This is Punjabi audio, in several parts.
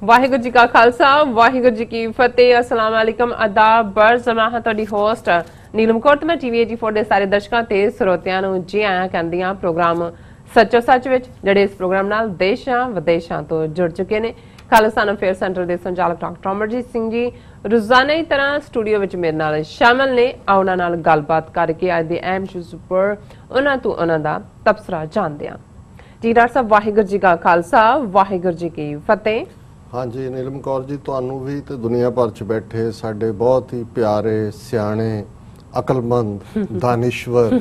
वाहिगुरू जी का खालसा वाहिगुरू जी की फतेह। अस्सलाम वालेकुम आदाब बरजमा हाँ तुहाडी होस्ट नीलम कौर ते मैं TV 84 ਦੇ ਸਾਰੇ ਦਰਸ਼ਕਾਂ ਤੇ ਸਰੋਤਿਆਂ ਨੂੰ ਜੀ ਆਇਆਂ ਕਹਿੰਦੀ ਹਾਂ ਪ੍ਰੋਗਰਾਮ ਸੱਚੋ ਸੱਚ ਵਿੱਚ, ਜਿਹੜੇ ਇਸ ਪ੍ਰੋਗਰਾਮ ਨਾਲ ਦੇਸ਼ਾਂ ਵਿਦੇਸ਼ਾਂ ਤੋਂ ਜੁੜ ਚੁੱਕੇ ਨੇ। ਖਾਲਿਸਤਾਨ ਅਫੇਅਰ ਸੈਂਟਰ ਦੇ ਸੰਚਾਲਕ ਡਾਕਟਰ ਅਮਰਜੀਤ ਸਿੰਘ ਜੀ ਰੋਜ਼ਾਨਾ ਦੀ ਤਰ੍ਹਾਂ ਸਟੂਡੀਓ ਵਿੱਚ ਮੇਰੇ ਨਾਲ ਸ਼ਾਮਲ ਨੇ। ਉਹਨਾਂ ਨਾਲ ਗੱਲਬਾਤ ਕਰਕੇ ਅੱਜ ਦੇ ਅਹਿਮ ਇਸ਼ੂਜ਼ ਉੱਪਰ ਉਹਨਾਂ ਤੋਂ ਉਹਨਾਂ ਦਾ ਤਬਸਰਾ ਜਾਣਦੇ ਹਾਂ। ਜੀ ਡਾਕਟਰ ਸਾਹਿਬ, ਵਾਹਿਗੁਰੂ ਜੀ का खालसा वाहिगुरू जी की फतेह। हाँ जी नीलम कौर जी, तुहानू भी तो दुनिया भर च बैठे साडे बहुत ही प्यारे सियाणे अकलमंद दानिश्वर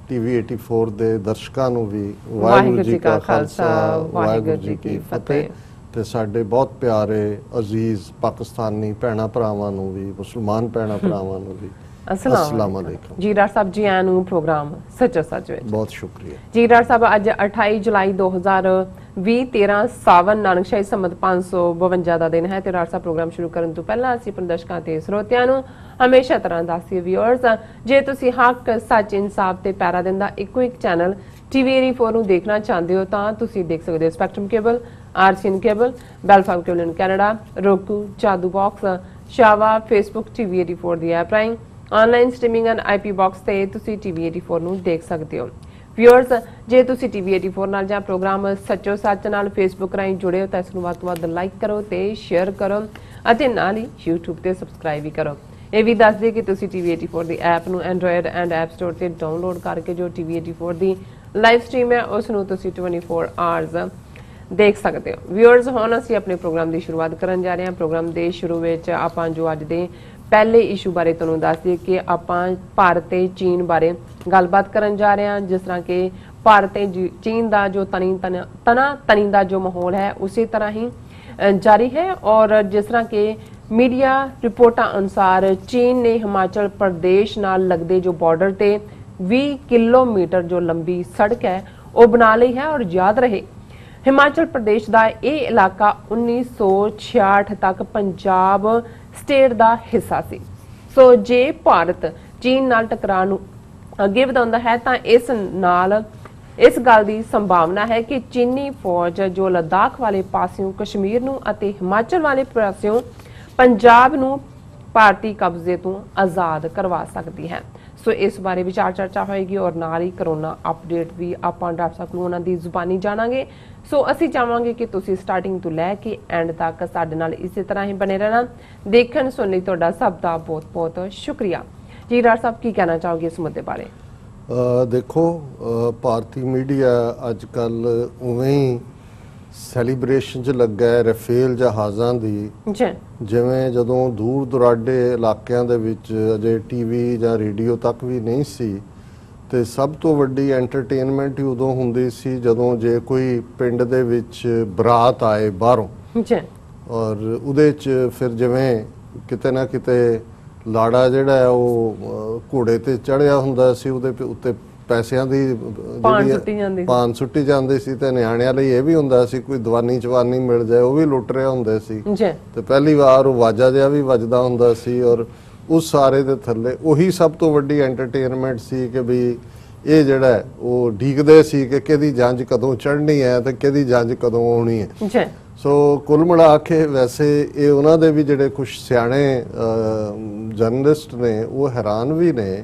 TV 84 दे दर्शकां नू भी वाहिगुरू जी का खालसा वाहिगुरू जी की फतेह। ते साडे बहुत प्यारे अजीज पाकिस्तानी भैणां भरावां नू भी, मुसलमान भैणां भरावां नू भी अस्सलाम वालेकुम। जी डॉक्टर साहब, जी आनू प्रोग्राम सचो सच विच बहुत शुक्रिया जी। डॉक्टर साहब, अज 28 जुलाई 2020 13 सावन नानकशाही संमत 552 का दिन है। तो डॉक्टर साहब, प्रोग्राम शुरू करने तो पहला असीं अपने दर्शकों ते ਸਰੋਤਿਆਂ ਨੂੰ हमेशा तरह दस्सिए व्यूअर्स, जे तुसीं हक सच इंसाफ ते पैरा दिंदा इक्को एक चैनल TV 84 ਨੂੰ देखना चाहते हो तो तुसीं देख सकते हो स्पैक्ट्रम केबल, RCN केबल, बेलफाम cable in Canada, roku, Jadoo box, शावा, फेसबुक TV 84 दी ऐप राहीं online streaming and IP box ते तुसीं TV 84 ਨੂੰ देख सकते हो। व्यूअर्स, जे तुसीं TV 84 नाल जां प्रोग्राम सच्चो सच नाल फेसबुक राहीं जुड़े हो तो इस वध तो वध लाइक करो ते शेयर करो अते नाल ही YouTube ते सबसक्राइब भी करो। ਇਹ ਵੀ ਦੱਸ ਦੇ ਕਿ ਤੁਸੀਂ TV 84 ਦੀ ਐਪ ਨੂੰ ਐਂਡਰੋਇਡ ਐਂਡ ਐਪ ਸਟੋਰ ਤੇ ਡਾਊਨਲੋਡ ਕਰਕੇ ਜੋ TV 84 ਦੀ ਲਾਈਵ ਸਟ੍ਰੀਮ ਹੈ ਉਸ ਨੂੰ ਤੁਸੀਂ 24 ਆਵਰਸ ਦੇਖ ਸਕਦੇ ਹੋ। ਵਿਊਅਰਸ, ਹੁਣ ਅਸੀਂ ਆਪਣੇ ਪ੍ਰੋਗਰਾਮ ਦੀ ਸ਼ੁਰੂਆਤ ਕਰਨ ਜਾ ਰਹੇ ਹਾਂ। ਪ੍ਰੋਗਰਾਮ ਦੇ ਸ਼ੁਰੂ ਵਿੱਚ ਆਪਾਂ ਜੋ ਅੱਜ ਦੇ ਪਹਿਲੇ ਇਸ਼ੂ ਬਾਰੇ ਤੁਹਾਨੂੰ ਦੱਸ ਦਈਏ ਕਿ ਆਪਾਂ ਭਾਰਤ ਤੇ ਚੀਨ ਬਾਰੇ ਗੱਲਬਾਤ ਕਰਨ ਜਾ ਰਹੇ ਹਾਂ। ਜਿਸ ਤਰ੍ਹਾਂ ਕਿ ਭਾਰਤ ਤੇ ਚੀਨ ਦਾ ਜੋ ਤਣੀ ਦਾ ਜੋ ਮਾਹੌਲ ਹੈ ਉਸੇ ਤਰ੍ਹਾਂ ਹੀ जारी है। और जिस तरह के मीडिया रिपोर्टा अनुसार चीन ने हिमाचल प्रदेश नाल लगदे जो बॉर्डर ते 20 किलोमीटर जो लंबी सड़क है वो बना ली है। और याद रहे, हिमाचल प्रदेश का ये इलाका 1966 तक पंजाब स्टेट का हिस्सा सी। सो जे भारत चीन नाल टकराव नूं अगे वधाउंदा है तो इस गल की संभावना है कि चीनी फौज जो लद्दाख वाले पासियों कश्मीर नूं अते हिमाचल वाले पासियों पंजाब नूं भारतीय कब्जे तो आज़ाद करवा सकती है। सो इस बारे विचार चर्चा होएगी और नाल ही करोना अपडेट भी आपां डॉक्टर साहब कोलों उन्हां दी ज़ुबानी जाणांगे। सो असीं चाहांगे कि तुसीं स्टार्टिंग तो लैके एंड तक साडे नाल इसी तरह ही बने रहना। देखण सुणन लई तुहाडा सब दा बहुत बहुत शुक्रिया। जी डॉक्टर साहब, की कहना चाहोगे इस मुद्दे बारे? देखो, भारतीय मीडिया अजकल उवें ही सैलीब्रेशन च लगा है रफेल जहाज़ां दी। जिवें जदों दूर दुराडे इलाकिਆਂ ਦੇ ਵਿੱਚ अजे TV ਜਾਂ रेडियो तक भी नहीं सी ਤੇ ਸਭ ਤੋਂ ਵੱਡੀ ਐਂਟਰਟੇਨਮੈਂਟ ਹੀ ਉਦੋਂ ਹੁੰਦੀ ਸੀ ਜਦੋਂ ਜੇ ਕੋਈ ਪਿੰਡ ਦੇ ਵਿੱਚ ਬਰਾਤ ਆਏ ਬਾਹਰੋਂ ਔਰ ਉਹਦੇ 'ਚ ਫਿਰ ਜਿਵੇਂ ਕਿਤੇ ਨਾ ਕਿਤੇ ਲਾੜਾ ਜਿਹੜਾ ਹੈ ਉਹ ਘੋੜੇ ਤੇ ਚੜਿਆ ਹੁੰਦਾ ਸੀ, ਉਹਦੇ ਉੱਤੇ ਪੈਸਿਆਂ ਦੀ ਪਾਨ ਸੁੱਟੀ ਜਾਂਦੀ ਸੀ ਤੇ ਨਿਆਣਿਆਂ ਲਈ ਇਹ ਵੀ ਹੁੰਦਾ ਸੀ ਕੋਈ ਦਵਾਨੀ ਚਵਾਨੀ ਮਿਲ ਜਾਏ ਉਹ ਵੀ ਲੁੱਟ ਰਿਹਾ ਹੁੰਦੇ ਸੀ ਤੇ ਪਹਿਲੀ ਵਾਰ ਉਹ ਵਾਜਾ ਜਿਹਾ ਵੀ ਵੱਜਦਾ ਹੁੰਦਾ ਸੀ। ਔਰ ਉਸ ਸਾਰੇ ਦੇ ਥੱਲੇ ਉਹੀ ਸਭ ਤੋਂ ਵੱਡੀ ਐਂਟਰਟੇਨਮੈਂਟ ਸੀ ਕਿ ਵੀ ਇਹ ਜਿਹੜਾ ਉਹ ਢੀਕਦੇ ਸੀ ਕਿ ਕਿਹਦੀ ਜੰਜ ਕਦੋਂ ਚੜ੍ਹਨੀ ਹੈ ਤੇ ਕਿਹਦੀ ਜੰਜ ਕਦੋਂ ਆਉਣੀ ਹੈ। ਸੋ ਕੁੱਲ ਮਿਲਾ ਕੇ ਵੈਸੇ ਇਹ ਉਹਨਾਂ ਦੇ ਵੀ ਜਿਹੜੇ ਕੁਝ ਸਿਆਣੇ ਜਰਨਲਿਸਟ ਨੇ ਉਹ ਹੈਰਾਨ ਵੀ ਨੇ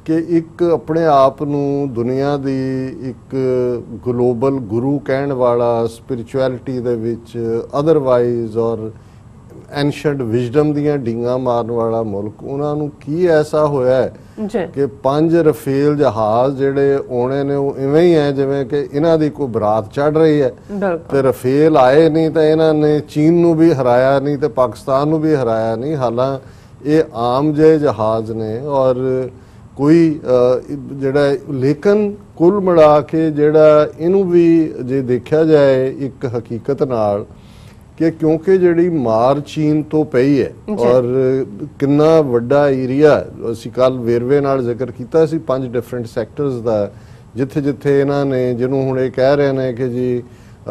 ਕਿ ਇੱਕ ਆਪਣੇ ਆਪ ਨੂੰ ਦੁਨੀਆ ਦੀ ਇੱਕ ਗਲੋਬਲ ਗੁਰੂ ਕਹਿਣ ਵਾਲਾ, ਸਪਿਰਿਚੁਅਲਿਟੀ ਦੇ ਵਿੱਚ ਅਦਰਵਾਈਜ਼ ਔਰ ਐਂਸ਼ੀਐਂਟ ਵਿਜ਼ਡਮ ਦੀਆਂ ਡੀਂਗਾਂ ਮਾਰਨ ਵਾਲਾ ਮੁਲਕ, ਉਹਨਾਂ ਨੂੰ ਕੀ ਐਸਾ ਹੋਇਆ ਹੈ ਕਿ 5 ਰਫੇਲ ਜਹਾਜ਼ ਜਿਹੜੇ ਆਉਣੇ ਨੇ ਉਹ ਇਵੇਂ ਹੀ ਹੈ ਜਿਵੇਂ ਕਿ ਇਹਨਾਂ ਦੀ ਕੋਈ ਬਰਾਤ ਚੜ ਰਹੀ ਹੈ ਤੇ ਰਫੇਲ ਆਏ ਨਹੀਂ ਤਾਂ ਇਹਨਾਂ ਨੇ ਚੀਨ ਨੂੰ ਵੀ ਹਰਾਇਆ ਨਹੀਂ ਤੇ ਪਾਕਿਸਤਾਨ ਨੂੰ ਵੀ ਹਰਾਇਆ ਨਹੀਂ। ਹਾਲਾਂਕਿ ਇਹ ਆਮ ਜਿਹੇ ਜਹਾਜ਼ ਨੇ ਔਰ ਕੋਈ ਜਿਹੜਾ ਲੇਕਿਨ ਕੁੱਲ ਮਿਲਾ ਕੇ ਜਿਹੜਾ ਇਹਨੂੰ ਵੀ ਜੇ ਦੇਖਿਆ ਜਾਏ ਇੱਕ ਹਕੀਕਤ ਨਾਲ ਕਿ ਕਿਉਂਕਿ ਜਿਹੜੀ ਮਾਰ ਚੀਨ ਤੋਂ ਪਈ ਹੈ ਔਰ ਕਿੰਨਾ ਵੱਡਾ ਏਰੀਆ, ਅਸੀਂ ਕੱਲ ਵੇਰਵੇ ਨਾਲ ਜ਼ਿਕਰ ਕੀਤਾ ਸੀ 5 ਡਿਫਰੈਂਟ ਸੈਕਟਰਸ ਦਾ, ਜਿੱਥੇ ਜਿੱਥੇ ਇਹਨਾਂ ਨੇ ਜਿਹਨੂੰ ਹੁਣ ਇਹ ਕਹਿ ਰਹੇ ਨੇ ਕਿ ਜੀ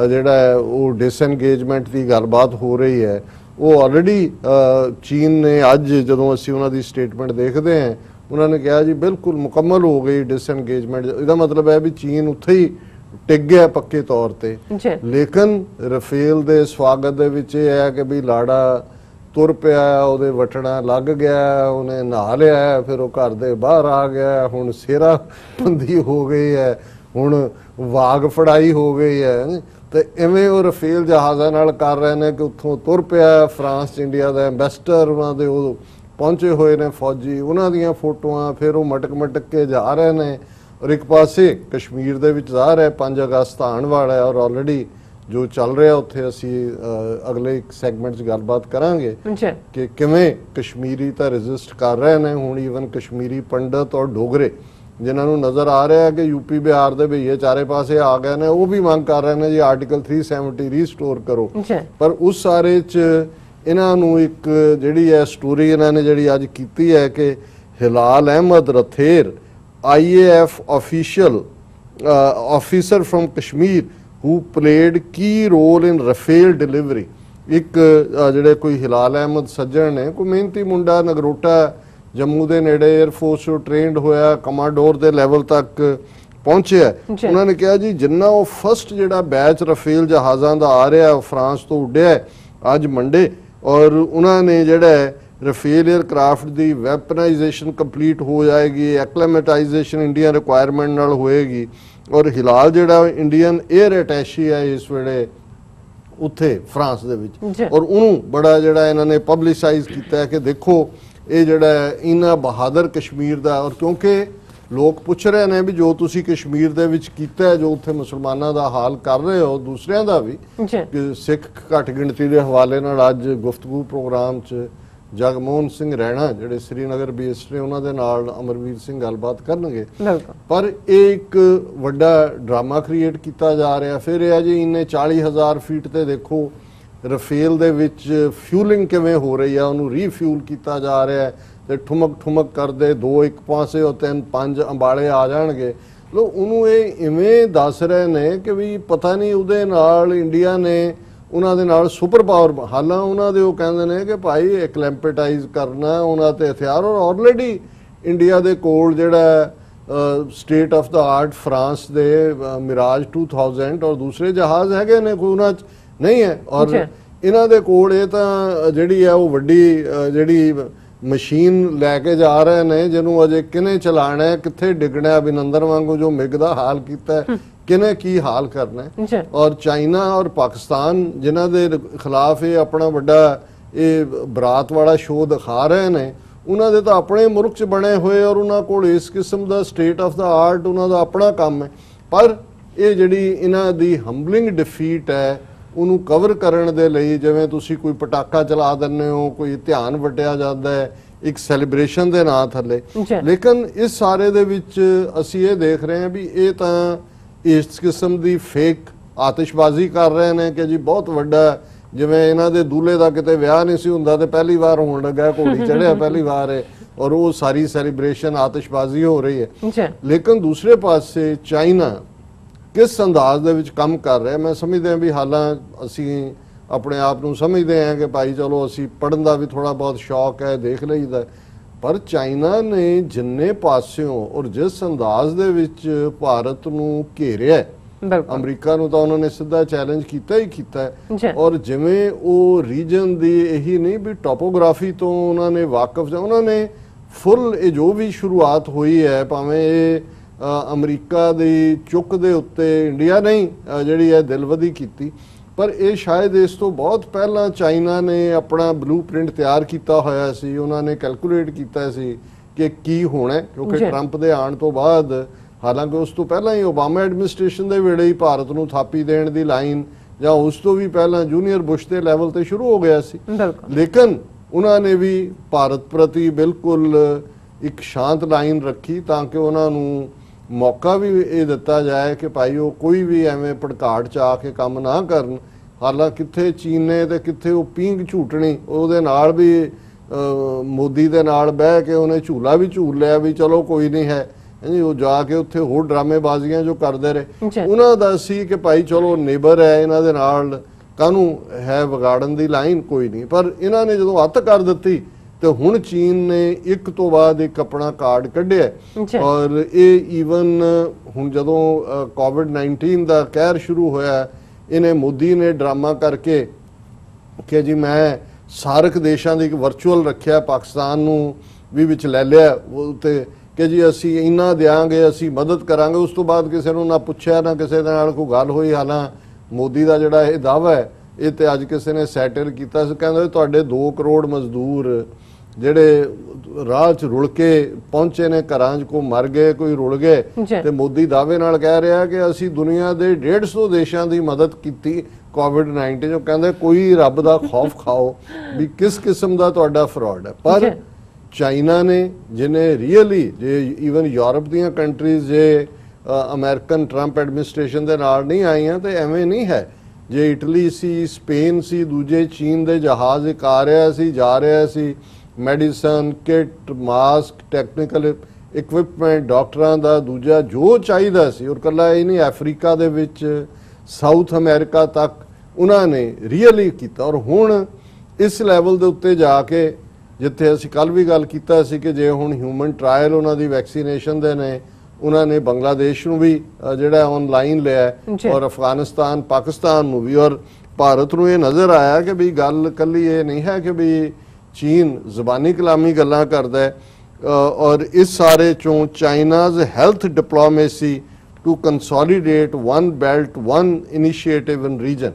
ਜਿਹੜਾ ਉਹ ਡਿਸਐਂਗੇਜਮੈਂਟ ਦੀ ਗੱਲਬਾਤ ਹੋ ਰਹੀ ਹੈ, ਉਹ ਆਲਰੇਡੀ ਚੀਨ ਨੇ ਅੱਜ ਜਦੋਂ ਅਸੀਂ ਉਹਨਾਂ ਦੀ ਸਟੇਟਮੈਂਟ ਦੇਖਦੇ ਹਾਂ ਉਹਨਾਂ ਨੇ ਕਿਹਾ ਜੀ ਬਿਲਕੁਲ ਮੁਕੰਮਲ ਹੋ ਗਈ ਡਿਸਐਂਗੇਜਮੈਂਟ। ਇਹਦਾ ਮਤਲਬ ਹੈ ਵੀ ਚੀਨ ਉੱਥੇ ਹੀ ਟਿਕ ਗਿਆ ਪੱਕੇ ਤੌਰ ਤੇ। ਲੇਕਿਨ ਰਫੇਲ ਦੇ ਸਵਾਗਤ ਦੇ ਵਿੱਚ ਇਹ ਹੈ ਕਿ ਵੀ ਲਾੜਾ ਤੁਰ ਪਿਆ, ਉਹਦੇ ਵਟਣਾ ਲੱਗ ਗਿਆ, ਉਹਨੇ ਨਹਾ ਲਿਆ, ਫਿਰ ਉਹ ਘਰ ਦੇ ਬਾਹਰ ਆ ਗਿਆ, ਹੁਣ ਸਿਹਰਾ ਬੰਦੀ ਹੋ ਗਈ ਹੈ, ਹੁਣ ਵਾਗ ਫੜਾਈ ਹੋ ਗਈ ਹੈ। ਤੇ ਇਵੇਂ ਉਹ ਰਫੇਲ ਜਹਾਜ਼ਾਂ ਨਾਲ ਕਰ ਰਹੇ ਨੇ ਕਿ ਉੱਥੋਂ ਤੁਰ ਪਿਆ। ਫਰਾਂਸ 'ਚ ਇੰਡੀਆ ਦਾ ਐਂਬੈਸਡਰ, ਉਹਨਾਂ ਦੇ ਉਹ ਪਹੁੰਚੇ ਹੋਏ ਨੇ ਫੌਜੀ, ਉਹਨਾਂ ਦੀਆਂ ਫੋਟੋਆਂ, ਫਿਰ ਉਹ ਮਟਕ ਕੇ ਜਾ ਰਹੇ ਨੇ। ਔਰ ਇੱਕ ਪਾਸੇ ਕਸ਼ਮੀਰ ਦੇ ਵਿੱਚ ਜ਼ਾਹਰ ਹੈ 5 ਅਗਸਤ ਆਉਣ ਵਾਲਾ ਹੈ, ਔਰ ਆਲਰੇਡੀ ਜੋ ਚੱਲ ਰਿਹਾ ਉੱਥੇ ਅਸੀਂ ਅਗਲੇ ਇੱਕ ਸੈਗਮੈਂਟ 'ਚ ਗੱਲਬਾਤ ਕਰਾਂਗੇ ਕਿ ਕਿਵੇਂ ਕਸ਼ਮੀਰੀ ਤਾਂ ਰੈਜ਼ਿਸਟ ਕਰ ਰਹੇ ਨੇ। ਹੁਣ ਈਵਨ ਕਸ਼ਮੀਰੀ ਪੰਡਤ ਔਰ ਡੋਗਰੇ ਜਿਨ੍ਹਾਂ ਨੂੰ ਨਜ਼ਰ ਆ ਰਿਹਾ ਕਿ ਯੂਪੀ ਬਿਹਾਰ ਦੇ ਭਈਏ ਚਾਰੇ ਪਾਸੇ ਆ ਗਏ ਨੇ, ਉਹ ਵੀ ਮੰਗ ਕਰ ਰਹੇ ਨੇ ਜੀ ਆਰਟੀਕਲ 370 ਰੀਸਟੋਰ ਕਰੋ। ਪਰ ਉਸ ਸਾਰੇ 'ਚ ਇਹਨਾਂ ਨੂੰ ਇੱਕ ਜਿਹੜੀ ਹੈ ਸਟੋਰੀ ਇਹਨਾਂ ਨੇ ਜਿਹੜੀ ਅੱਜ ਕੀਤੀ ਹੈ ਕਿ Hilal Ahmad Rather IAF officer from Kashmir who played key role in Rafale delivery। ਇੱਕ ਜਿਹੜੇ ਕੋਈ ਹਿਲਾਲ ਅਹਿਮਦ ਸੱਜਣ ਨੇ, ਕੋਈ ਮਿਹਨਤੀ ਮੁੰਡਾ, ਨਗਰੋਟਾ ਜੰਮੂ ਦੇ ਨੇੜੇ 에ਅਰਫੋਰਸ ਤੋਂ ਟ੍ਰੇਨਡ ਹੋਇਆ, ਕਮਾਂਡੋਰ ਦੇ ਲੈਵਲ ਤੱਕ ਪਹੁੰਚਿਆ। ਉਹਨਾਂ ਨੇ ਕਿਹਾ ਜੀ ਜਿੰਨਾ ਉਹ ਫਸਟ ਜਿਹੜਾ ਬੈਚ ਰਫੇਲ ਜਹਾਜ਼ਾਂ ਦਾ ਆ ਰਿਹਾ ਫਰਾਂਸ ਤੋਂ ਉੱਡਿਆ ਅੱਜ ਮੰਡੇ, ਔਰ ਉਹਨਾਂ ਨੇ ਜਿਹੜਾ ਰਫੇਲ 에ਅਰਕ੍ਰਾਫਟ ਦੀ ਵੈਪਨਾਈਜੇਸ਼ਨ ਕੰਪਲੀਟ ਹੋ ਜਾਏਗੀ, ਐਕਲੈਮੇਟਾਈਜੇਸ਼ਨ ਇੰਡੀਅਨ ਰਿਕੁਆਇਰਮੈਂਟ ਨਾਲ ਹੋਏਗੀ। ਔਰ ਹਿਲਾਲ ਜਿਹੜਾ ਇੰਡੀਅਨ 에ਅਰ ਅਟੈਸ਼ੀ ਹੈ ਇਸ ਵੇਲੇ ਉੱਥੇ ਫਰਾਂਸ ਦੇ ਵਿੱਚ, ਔਰ ਉਹਨੂੰ ਬੜਾ ਜਿਹੜਾ ਇਹਨਾਂ ਨੇ ਪਬਲਿਸਾਈਜ਼ ਕੀਤਾ ਹੈ ਕਿ ਦੇਖੋ ਇਹ ਜਿਹੜਾ ਇਹਨਾਂ ਬਹਾਦਰ ਕਸ਼ਮੀਰ ਦਾ। ਔਰ ਕਿਉਂਕਿ ਲੋਕ ਪੁੱਛ ਰਹੇ ਨੇ ਵੀ ਜੋ ਤੁਸੀਂ ਕਸ਼ਮੀਰ ਦੇ ਵਿੱਚ ਕੀਤਾ, ਜੋ ਉੱਥੇ ਮੁਸਲਮਾਨਾਂ ਦਾ ਹਾਲ ਕਰ ਰਹੇ ਹੋ, ਦੂਸਰਿਆਂ ਦਾ ਵੀ, ਕਿ ਸਿੱਖ ਘੱਟ ਗਿਣਤੀ ਦੇ ਹਵਾਲੇ ਨਾਲ ਅੱਜ ਗੁਫ਼ਤਗੂ ਪ੍ਰੋਗਰਾਮ 'ਚ ਜਗਮੋਹਨ ਸਿੰਘ ਰੈਣਾ ਜਿਹੜੇ ਸ੍ਰੀਨਗਰ ਬੇਸਡ ਨੇ, ਉਹਨਾਂ ਦੇ ਨਾਲ ਅਮਰਵੀਰ ਸਿੰਘ ਗੱਲਬਾਤ ਕਰਨਗੇ। ਪਰ ਇਹ ਇੱਕ ਵੱਡਾ ਡਰਾਮਾ ਕ੍ਰੀਏਟ ਕੀਤਾ ਜਾ ਰਿਹਾ। ਫਿਰ ਇਹ ਹੈ ਜੀ ਇੰਨੇ 40,000 ਫੀਟ ਤੇ ਦੇਖੋ ਰਫੇਲ ਦੇ ਵਿੱਚ ਫਿਊਲਿੰਗ ਕਿਵੇਂ ਹੋ ਰਹੀ ਆ, ਉਹਨੂੰ ਰੀਫਿਊਲ ਕੀਤਾ ਜਾ ਰਿਹਾ ਤੇ ਠੁਮਕ ਕਰਦੇ 2 ਇੱਕ ਪਾਸੇ ਉਹ 3-5 ਅੰਬਾਲੇ ਆ ਜਾਣਗੇ। ਲੋ ਉਹਨੂੰ ਇਹ ਇਵੇਂ ਦੱਸ ਰਹੇ ਨੇ ਕਿ ਵੀ ਪਤਾ ਨਹੀਂ ਉਹਦੇ ਨਾਲ ਇੰਡੀਆ ਨੇ ਉਹਨਾਂ ਦੇ ਨਾਲ ਸੁਪਰ ਪਾਵਰ, ਹਾਲਾਂ ਉਹਨਾਂ ਦੇ ਉਹ ਕਹਿੰਦੇ ਨੇ ਕਿ ਭਾਈ ਐਕਲੈਂਪੇਟਾਈਜ਼ ਕਰਨਾ ਉਹਨਾਂ ਤੇ ਹਥਿਆਰ। ਔਰ ਆਲਰੇਡੀ ਇੰਡੀਆ ਦੇ ਕੋਲ ਜਿਹੜਾ state of the art France ਦੇ ਮਿਰਾਜ 2000 ਔਰ ਦੂਸਰੇ ਜਹਾਜ਼ ਹੈਗੇ ਨੇ, ਕੋਈ ਉਹਨਾਂ 'ਚ ਨਹੀਂ ਹੈ। ਔਰ ਇਹਨਾਂ ਦੇ ਕੋਲ ਇਹ ਤਾਂ ਜਿਹੜੀ ਹੈ ਉਹ ਵੱਡੀ ਜਿਹੜੀ ਮਸ਼ੀਨ ਲੈ ਕੇ ਜਾ ਰਹੇ ਨੇ, ਜਿਹਨੂੰ ਅਜੇ ਕਿਨੇ ਚਲਾਣਾ, ਕਿੱਥੇ ਡਿੱਗਣਾ, ਅਭਿਨੰਦਨ ਵਾਂਗੂ ਜੋ ਮਿਗ ਦਾ ਹਾਲ ਕੀਤਾ ਕਿਨੇ ਕੀ ਹਾਲ ਕਰਨਾ। ਔਰ ਚਾਈਨਾ ਔਰ ਪਾਕਿਸਤਾਨ ਜਿਨ੍ਹਾਂ ਦੇ ਖਿਲਾਫ ਇਹ ਆਪਣਾ ਵੱਡਾ ਇਹ ਬਰਾਤ ਵਾਲਾ ਸ਼ੋਅ ਦਿਖਾ ਰਹੇ ਨੇ, ਉਹਨਾਂ ਦੇ ਤਾਂ ਆਪਣੇ ਮੁਲਕ 'ਚ ਬਣੇ ਹੋਏ ਔਰ ਉਹਨਾਂ ਕੋਲ ਇਸ ਕਿਸਮ ਦਾ ਸਟੇਟ ਆਫ ਦਾ ਆਰਟ ਉਹਨਾਂ ਦਾ ਆਪਣਾ ਕੰਮ ਹੈ। ਪਰ ਇਹ ਜਿਹੜੀ ਇਹਨਾਂ ਦੀ ਹੰਬਲਿੰਗ ਡਿਫੀਟ ਹੈ ਉਹਨੂੰ ਕਵਰ ਕਰਨ ਦੇ ਲਈ ਜਿਵੇਂ ਤੁਸੀਂ ਕੋਈ ਪਟਾਕਾ ਚਲਾ ਦਿੰਦੇ ਹੋ, ਕੋਈ ਧਿਆਨ ਵਟਿਆ ਜਾਂਦਾ ਹੈ ਇੱਕ ਸੈਲੀਬ੍ਰੇਸ਼ਨ ਦੇ ਨਾਂ ਥੱਲੇ। ਲੇਕਿਨ ਇਸ ਸਾਰੇ ਦੇ ਵਿੱਚ ਅਸੀਂ ਇਹ ਦੇਖ ਰਹੇ ਹਾਂ ਵੀ ਇਹ ਤਾਂ ਇਸ ਕਿਸਮ ਦੀ ਫੇਕ ਆਤਿਸ਼ਬਾਜ਼ੀ ਕਰ ਰਹੇ ਨੇ ਕਿ ਜੀ ਬਹੁਤ ਵੱਡਾ, ਜਿਵੇਂ ਇਹਨਾਂ ਦੇ ਦੂਲੇ ਦਾ ਕਿਤੇ ਵਿਆਹ ਨਹੀਂ ਸੀ ਹੁੰਦਾ ਤੇ ਪਹਿਲੀ ਵਾਰ ਹੋਣ ਲੱਗਾ, ਘੋੜੀ ਚੜਿਆ ਪਹਿਲੀ ਵਾਰ ਹੈ, ਔਰ ਉਹ ਸਾਰੀ ਸੈਲੀਬ੍ਰੇਸ਼ਨ ਆਤਿਸ਼ਬਾਜ਼ੀ ਹੋ ਰਹੀ ਹੈ। ਲੇਕਿਨ ਦੂਸਰੇ ਪਾਸੇ ਚਾਈਨਾ ਕਿਸ ਅੰਦਾਜ਼ ਦੇ ਵਿੱਚ ਕੰਮ ਕਰ ਰਿਹਾ, ਮੈਂ ਸਮਝਦਾ ਵੀ ਹਾਲਾਂ ਅਸੀਂ ਆਪਣੇ ਆਪ ਨੂੰ ਸਮਝਦੇ ਹਾਂ ਕਿ ਭਾਈ ਚਲੋ ਅਸੀਂ ਪੜ੍ਹਨ ਦਾ ਵੀ ਥੋੜਾ ਬਹੁਤ ਸ਼ੌਕ ਹੈ, ਦੇਖ ਲਈਦਾ, ਪਰ ਚਾਈਨਾ ਨੇ ਜਿੰਨੇ ਪਾਸਿਓਂ ਔਰ ਜਿਸ ਅੰਦਾਜ਼ ਦੇ ਵਿੱਚ ਭਾਰਤ ਨੂੰ ਘੇਰਿਆ, ਅਮਰੀਕਾ ਨੂੰ ਤਾਂ ਉਹਨਾਂ ਨੇ ਸਿੱਧਾ ਚੈਲੰਜ ਕੀਤਾ ਹੀ ਕੀਤਾ। ਔਰ ਜਿਵੇਂ ਉਹ ਰੀਜਨ ਦੀ ਇਹੀ ਨਹੀਂ ਵੀ ਟੋਪੋਗ੍ਰਾਫੀ ਤੋਂ ਉਹਨਾਂ ਨੇ ਵਾਕਿਫ, ਉਹਨਾਂ ਨੇ ਫੁੱਲ ਇਹ ਜੋ ਵੀ ਸ਼ੁਰੂਆਤ ਹੋਈ ਹੈ, ਭਾਵੇਂ ਇਹ ਅਮਰੀਕਾ ਦੀ ਚੁੱਕ ਦੇ ਉੱਤੇ ਇੰਡੀਆ ਨਹੀਂ ਜਿਹੜੀ ਹੈ ਦਿਲਵਦੀ ਕੀਤੀ, ਪਰ ਇਹ ਸ਼ਾਇਦ ਇਸ ਤੋਂ ਬਹੁਤ ਪਹਿਲਾਂ ਚਾਈਨਾ ਨੇ ਆਪਣਾ ਬਲੂਪ੍ਰਿੰਟ ਤਿਆਰ ਕੀਤਾ ਹੋਇਆ ਸੀ। ਉਹਨਾਂ ਨੇ ਕੈਲਕੂਲੇਟ ਕੀਤਾ ਸੀ ਕਿ ਕੀ ਹੋਣਾ, ਕਿਉਂਕਿ ਟਰੰਪ ਦੇ ਆਉਣ ਤੋਂ ਬਾਅਦ, ਹਾਲਾਂਕਿ ਉਸ ਤੋਂ ਪਹਿਲਾਂ ਹੀ ਓਬਾਮਾ ਐਡਮਿਨਿਸਟ੍ਰੇਸ਼ਨ ਦੇ ਵੇਲੇ ਹੀ ਭਾਰਤ ਨੂੰ ਥਾਪੀ ਦੇਣ ਦੀ ਲਾਈਨ ਜਾਂ ਉਸ ਤੋਂ ਵੀ ਪਹਿਲਾਂ ਜੂਨੀਅਰ ਬੁਸ਼ ਦੇ ਲੈਵਲ ਤੇ ਸ਼ੁਰੂ ਹੋ ਗਿਆ ਸੀ। ਲੇਕਿਨ ਉਹਨਾਂ ਨੇ ਵੀ ਭਾਰਤ ਪ੍ਰਤੀ ਬਿਲਕੁਲ ਇੱਕ ਸ਼ਾਂਤ ਲਾਈਨ ਰੱਖੀ ਤਾਂ ਕਿ ਉਹਨਾਂ ਨੂੰ ਮੌਕਾ ਵੀ ਇਹ ਦਿੱਤਾ ਜਾਏ ਕਿ ਭਾਈ ਉਹ ਕੋਈ ਵੀ ਐਵੇਂ ਭੜਕਾਟ 'ਚ ਆ ਕੇ ਕੰਮ ਨਾ ਕਰਨ। ਹਾਲਾਂ ਕਿੱਥੇ ਚੀਨ ਨੇ ਤੇ ਕਿੱਥੇ ਉਹ ਪੀਂਗ ਝੂਟਣੀ, ਉਹਦੇ ਨਾਲ ਵੀ ਮੋਦੀ ਦੇ ਨਾਲ ਬਹਿ ਕੇ ਉਹਨੇ ਝੂਲਾ ਵੀ ਝੂਲ ਲਿਆ ਵੀ ਚਲੋ ਕੋਈ ਨਹੀਂ ਹੈ ਜੀ, ਉਹ ਜਾ ਕੇ ਉੱਥੇ ਹੋਰ ਡਰਾਮੇਬਾਜ਼ੀਆਂ ਜੋ ਕਰਦੇ ਰਹੇ। ਉਹਨਾਂ ਦਾ ਸੀ ਕਿ ਭਾਈ ਚਲੋ ਨੇਬਰ ਹੈ, ਇਹਨਾਂ ਦੇ ਨਾਲ ਕਾਹਨੂੰ ਹੈ ਵਿਗਾੜਨ ਦੀ ਲਾਈਨ, ਕੋਈ ਨਹੀਂ। ਪਰ ਇਹਨਾਂ ਨੇ ਜਦੋਂ ਅੱਤ ਕਰ ਦਿੱਤੀ ਤੇ ਹੁਣ ਚੀਨ ਨੇ ਇੱਕ ਤੋਂ ਬਾਅਦ ਇੱਕ ਆਪਣਾ ਕਾਰਡ ਕੱਢਿਆ ਔਰ ਇਹ ਈਵਨ ਹੁਣ ਜਦੋਂ ਕੋਵਿਡ-19 ਦਾ ਕਹਿਰ ਸ਼ੁਰੂ ਹੋਇਆ, ਇਹਨੇ ਮੋਦੀ ਨੇ ਡਰਾਮਾ ਕਰਕੇ ਕਿ ਜੀ ਮੈਂ ਸਾਰਕ ਦੇਸ਼ਾਂ ਦੀ ਇੱਕ ਵਰਚੁਅਲ ਰੱਖਿਆ, ਪਾਕਿਸਤਾਨ ਨੂੰ ਵੀ ਵਿੱਚ ਲੈ ਲਿਆ ਤੇ ਕਿ ਜੀ ਅਸੀਂ ਇੰਨਾ ਦਿਆਂਗੇ, ਅਸੀਂ ਮਦਦ ਕਰਾਂਗੇ। ਉਸ ਤੋਂ ਬਾਅਦ ਕਿਸੇ ਨੂੰ ਨਾ ਪੁੱਛਿਆ, ਨਾ ਕਿਸੇ ਦੇ ਨਾਲ ਕੋਈ ਗੱਲ ਹੋਈ। ਹਾਲਾਂ ਮੋਦੀ ਦਾ ਜਿਹੜਾ ਇਹ ਦਾਅਵਾ ਹੈ, ਇਹ ਤੇ ਅੱਜ ਕਿਸੇ ਨੇ ਸੈਟਲ ਕੀਤਾ ਸੀ, ਕਹਿੰਦੇ ਤੁਹਾਡੇ 2 ਕਰੋੜ ਮਜ਼ਦੂਰ ਜਿਹੜੇ ਰਾਹ 'ਚ ਰੁਲ ਕੇ ਪਹੁੰਚੇ ਨੇ, ਘਰਾਂ 'ਚ ਕੋਈ ਮਰ ਗਏ, ਕੋਈ ਰੁਲ ਗਏ, ਤੇ ਮੋਦੀ ਦਾਅਵੇ ਨਾਲ ਕਹਿ ਰਿਹਾ ਕਿ ਅਸੀਂ ਦੁਨੀਆ ਦੇ 150 ਦੇਸ਼ਾਂ ਦੀ ਮਦਦ ਕੀਤੀ ਕੋਵਿਡ-19 'ਚ। ਕਹਿੰਦੇ ਕੋਈ ਰੱਬ ਦਾ ਖੌਫ ਖਾਓ ਵੀ ਕਿਸ ਕਿਸਮ ਦਾ ਤੁਹਾਡਾ ਫਰਾਡ ਹੈ। ਪਰ ਚਾਈਨਾ ਨੇ, ਜਿਹਨੇ ਰੀਅਲੀ ਜੇ ਈਵਨ ਯੂਰਪ ਦੀਆਂ ਕੰਟਰੀਜ਼ ਜੇ ਅਮਰੀਕਨ ਟਰੰਪ ਐਡਮਿਨਿਸਟ੍ਰੇਸ਼ਨ ਦੇ ਨਾਲ ਨਹੀਂ ਆਈਆਂ ਤੇ ਐਵੇਂ ਨਹੀਂ ਹੈ। ਜੇ ਇਟਲੀ ਸੀ, ਸਪੇਨ ਸੀ, ਦੂਜੇ ਚੀਨ ਦੇ ਜਹਾਜ਼ ਇੱਕ ਆ ਰਿਹਾ ਸੀ, ਜਾ ਰਿਹਾ ਸੀ, medicine kit, mask, technical equipment, ਡਾਕਟਰਾਂ ਦਾ ਦੂਜਾ ਜੋ ਚਾਹੀਦਾ ਸੀ, ਔਰ ਕੱਲਾ ਇਹ ਨਹੀਂ, ਅਫਰੀਕਾ ਦੇ ਵਿੱਚ ਸਾਊਥ ਅਮਰੀਕਾ ਤੱਕ ਉਹਨਾਂ ਨੇ ਰੀਅਲੀ ਕੀਤਾ। ਔਰ ਹੁਣ ਇਸ ਲੈਵਲ ਦੇ ਉੱਤੇ ਜਾ ਕੇ, ਜਿੱਥੇ ਅਸੀਂ ਕੱਲ ਵੀ ਗੱਲ ਕੀਤਾ ਸੀ ਕਿ ਜੇ ਹੁਣ ਹਿਊਮਨ ਟ੍ਰਾਇਲ ਉਹਨਾਂ ਦੀ ਵੈਕਸੀਨੇਸ਼ਨ ਦੇ ਨੇ, ਉਹਨਾਂ ਨੇ ਬੰਗਲਾਦੇਸ਼ ਨੂੰ ਵੀ ਜਿਹੜਾ ਆਨਲਾਈਨ ਲਿਆ ਔਰ ਅਫਗਾਨਿਸਤਾਨ, ਪਾਕਿਸਤਾਨ ਨੂੰ ਵੀ। ਔਰ ਭਾਰਤ ਨੂੰ ਇਹ ਨਜ਼ਰ ਆਇਆ ਕਿ ਵੀ ਗੱਲ ਕੱਲੀ ਇਹ ਨਹੀਂ ਹੈ ਕਿ ਵੀ ਚੀਨ ਜ਼ਬਾਨੀ ਕਲਾਮੀ ਗੱਲਾਂ ਕਰਦਾ ਹੈ, ਔਰ ਇਸ ਸਾਰੇ ਚੋਂ China's health diplomacy to consolidate one belt one initiative in region.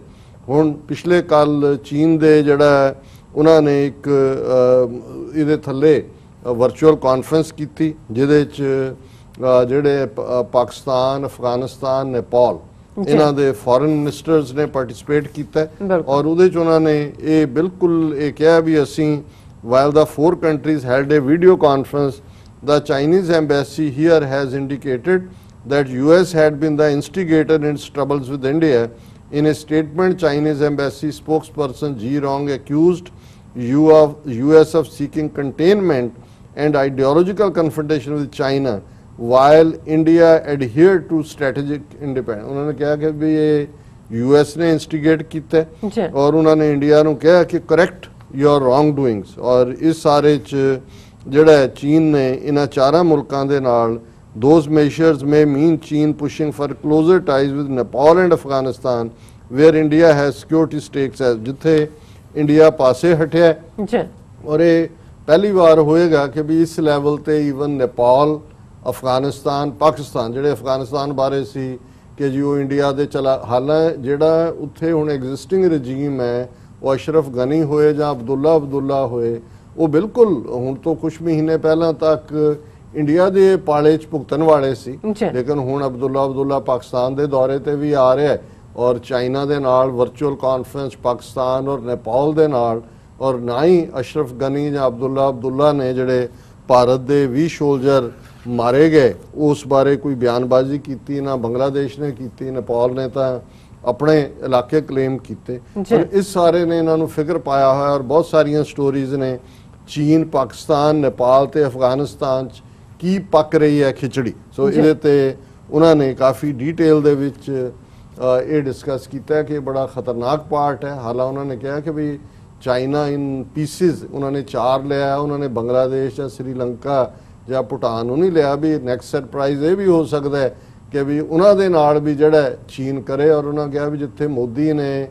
ਹੁਣ ਪਿਛਲੇ ਕੱਲ ਚੀਨ ਦੇ ਜਿਹੜਾ ਉਹਨਾਂ ਨੇ ਇੱਕ ਇਹਦੇ ਥੱਲੇ ਵਰਚੁਅਲ ਕਾਨਫਰੰਸ ਕੀਤੀ, ਜਿਹਦੇ 'ਚ ਜਿਹੜੇ ਪਾਕਿਸਤਾਨ, ਅਫਗਾਨਿਸਤਾਨ, ਨੇਪਾਲ, ਇਹਨਾਂ ਦੇ ਫੋਰਨ ਮਿਨਿਸਟਰਸ ਨੇ ਪਾਰਟਿਸਿਪੇਟ ਕੀਤਾ ਔਰ ਉਹਦੇ 'ਚ ਉਹਨਾਂ ਨੇ ਇਹ ਬਿਲਕੁਲ ਇਹ ਕਿਹਾ ਵੀ ਅਸੀਂ while the 4 countries held a video conference, the Chinese embassy here has indicated that US had been the instigator in its troubles with India. In a statement, Chinese embassy spokesperson Ji Rong accused US of seeking containment and ideological confrontation with China while India adhered to strategic independence. उन्होंने कहा कि भी ये US ने instigate किया और उन्होंने इंडिया ਨੂੰ ਕਿਹਾ कि correct your wrongdoings। और इस सारे च ਜਿਹੜਾ ਚੀਨ ਨੇ ਇਹਨਾਂ ਚਾਰਾਂ ਮੁਲਕਾਂ ਦੇ ਨਾਲ those measures may mean China pushing for closer ties with Nepal and Afghanistan where India has security stakes as ਜਿੱਥੇ ਇੰਡੀਆ ਪਾਸੇ ਹਟਿਆ ਔਰ ਇਹ ਪਹਿਲੀ ਵਾਰ ਹੋਏਗਾ ਕਿ ਵੀ ਇਸ ਲੈਵਲ ਤੇ ਈਵਨ ਨੇਪਾਲ, ਅਫਗਾਨਿਸਤਾਨ, ਪਾਕਿਸਤਾਨ, ਜਿਹੜੇ ਅਫਗਾਨਿਸਤਾਨ ਬਾਰੇ ਸੀ ਕਿ ਜੀ ਉਹ ਇੰਡੀਆ ਦੇ ਚਲਾ, ਹਾਲਾਂ ਜਿਹੜਾ ਉੱਥੇ ਹੁਣ ਐਗਜ਼ਿਸਟਿੰਗ ਰਜੀਮ ਹੈ ਉਹ ਅਸ਼ਰਫ ਗਨੀ ਹੋਏ ਜਾਂ ਅਬਦੁੱਲਾ ਹੋਏ, ਉਹ ਬਿਲਕੁਲ ਹੁਣ ਤੋਂ ਕੁਝ ਮਹੀਨੇ ਪਹਿਲਾਂ ਤੱਕ ਇੰਡੀਆ ਦੇ ਪਾਲੇ 'ਚ ਭੁਗਤਣ ਵਾਲੇ ਸੀ, ਲੇਕਿਨ ਹੁਣ ਅਬਦੁੱਲਾ ਪਾਕਿਸਤਾਨ ਦੇ ਦੌਰੇ ਤੇ ਵੀ ਆ ਰਿਹਾ ਔਰ ਚਾਈਨਾ ਦੇ ਨਾਲ ਵਰਚੁਅਲ ਕਾਨਫਰੰਸ ਪਾਕਿਸਤਾਨ ਔਰ ਨੇਪਾਲ ਦੇ ਨਾਲ। ਔਰ ਨਾ ਹੀ ਅਸ਼ਰਫ ਗਨੀ ਜਾਂ ਅਬਦੁੱਲਾ ਨੇ ਜਿਹੜੇ ਭਾਰਤ ਦੇ 20 ਸੋਲਜਰ ਮਾਰੇ ਗਏ ਉਸ ਬਾਰੇ ਕੋਈ ਬਿਆਨਬਾਜ਼ੀ ਕੀਤੀ, ਨਾ ਬੰਗਲਾਦੇਸ਼ ਨੇ ਕੀਤੀ, ਨੇਪਾਲ ਨੇ ਤਾਂ ਆਪਣੇ ਇਲਾਕੇ ਕਲੇਮ ਕੀਤੇ। ਪਰ ਇਸ ਸਾਰੇ ਨੇ ਇਹਨਾਂ ਨੂੰ ਫਿਕਰ ਪਾਇਆ ਹੋਇਆ ਔਰ ਬਹੁਤ ਸਾਰੀਆਂ ਸਟੋਰੀਜ਼ ਨੇ ਚੀਨ, ਪਾਕਿਸਤਾਨ, ਨੇਪਾਲ ਤੇ ਅਫਗਾਨਿਸਤਾਨ 'ਚ ਕੀ ਪੱਕ ਰਹੀ ਹੈ ਖਿਚੜੀ। ਸੋ ਇਹਦੇ ਤੇ ਉਹਨਾਂ ਨੇ ਕਾਫੀ ਡੀਟੇਲ ਦੇ ਵਿੱਚ ਇਹ ਡਿਸਕਸ ਕੀਤਾ ਕਿ ਬੜਾ ਖਤਰਨਾਕ ਪਾਰਟ ਹੈ। ਹਾਲਾਂ ਉਹਨਾਂ ਨੇ ਕਿਹਾ ਕਿ ਵੀ ਚਾਈਨਾ ਇਨ ਪੀਸਿਸ ਉਹਨਾਂ ਨੇ 4 ਲਿਆ, ਉਹਨਾਂ ਨੇ ਬੰਗਲਾਦੇਸ਼ ਜਾਂ ਸ੍ਰੀਲੰਕਾ ਜਾਂ ਭੂਟਾਨ ਨੂੰ ਨਹੀਂ ਲਿਆ। ਵੀ ਨੈਕਸਟ ਸਰਪ੍ਰਾਈਜ਼ ਇਹ ਵੀ ਹੋ ਸਕਦਾ ਹੈ ਕਿ ਵੀ ਉਹਨਾਂ ਦੇ ਨਾਲ ਵੀ ਜਿਹੜਾ ਚੀਨ ਕਰੇ। ਔਰ ਉਹਨਾਂ ਕਿਹਾ ਵੀ ਜਿੱਥੇ ਮੋਦੀ ਨੇ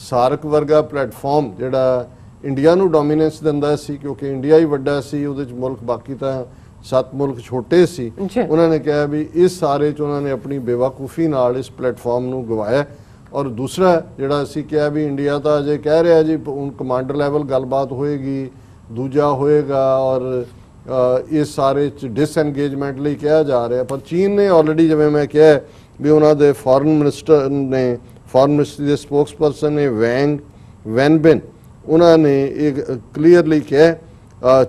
ਸਾਰਕ ਵਰਗਾ ਪਲੇਟਫਾਰਮ ਜਿਹੜਾ ਇੰਡੀਆ ਨੂੰ ਡੋਮੀਨੈਂਸ ਦਿੰਦਾ ਸੀ, ਕਿਉਂਕਿ ਇੰਡੀਆ ਹੀ ਵੱਡਾ ਸੀ, ਉਹਦੇ 'ਚ ਮੁਲਕ ਬਾਕੀ ਤਾਂ 7 ਮੁਲਕ ਛੋਟੇ ਸੀ, ਉਹਨਾਂ ਨੇ ਕਿਹਾ ਵੀ ਇਸ ਸਾਰੇ 'ਚ ਉਹਨਾਂ ਨੇ ਆਪਣੀ ਬੇਵਕੂਫੀ ਨਾਲ ਇਸ ਪਲੇਟਫਾਰਮ ਨੂੰ ਗਵਾਇਆ। ਔਰ ਦੂਸਰਾ ਜਿਹੜਾ ਅਸੀਂ ਕਿਹਾ ਵੀ ਇੰਡੀਆ ਤਾਂ ਅਜੇ ਕਹਿ ਰਿਹਾ ਜੀ ਹੁਣ ਕਮਾਂਡਰ ਲੈਵਲ ਗੱਲਬਾਤ ਹੋਏਗੀ, ਦੂਜਾ ਹੋਏਗਾ ਔਰ ਇਸ ਸਾਰੇ 'ਚ ਡਿਸਐਂਗੇਜਮੈਂਟ ਲਈ ਕਿਹਾ ਜਾ ਰਿਹਾ। ਪਰ ਚੀਨ ਨੇ ਆਲਰੇਡੀ ਜਿਵੇਂ ਮੈਂ ਕਿਹਾ ਵੀ ਉਹਨਾਂ ਦੇ ਫੋਰਨ ਮਿਨਿਸਟਰ ਨੇ, ਫੋਰਨ ਮਿਨਿਸਟਰੀ ਦੇ ਸਪੋਕਸਪਰਸਨ ਨੇ ਵੈਂਗ ਵੈਨਬਿਨ, ਉਹਨਾਂ ਨੇ ਇਹ ਕਲੀਅਰਲੀ ਕਿਹਾ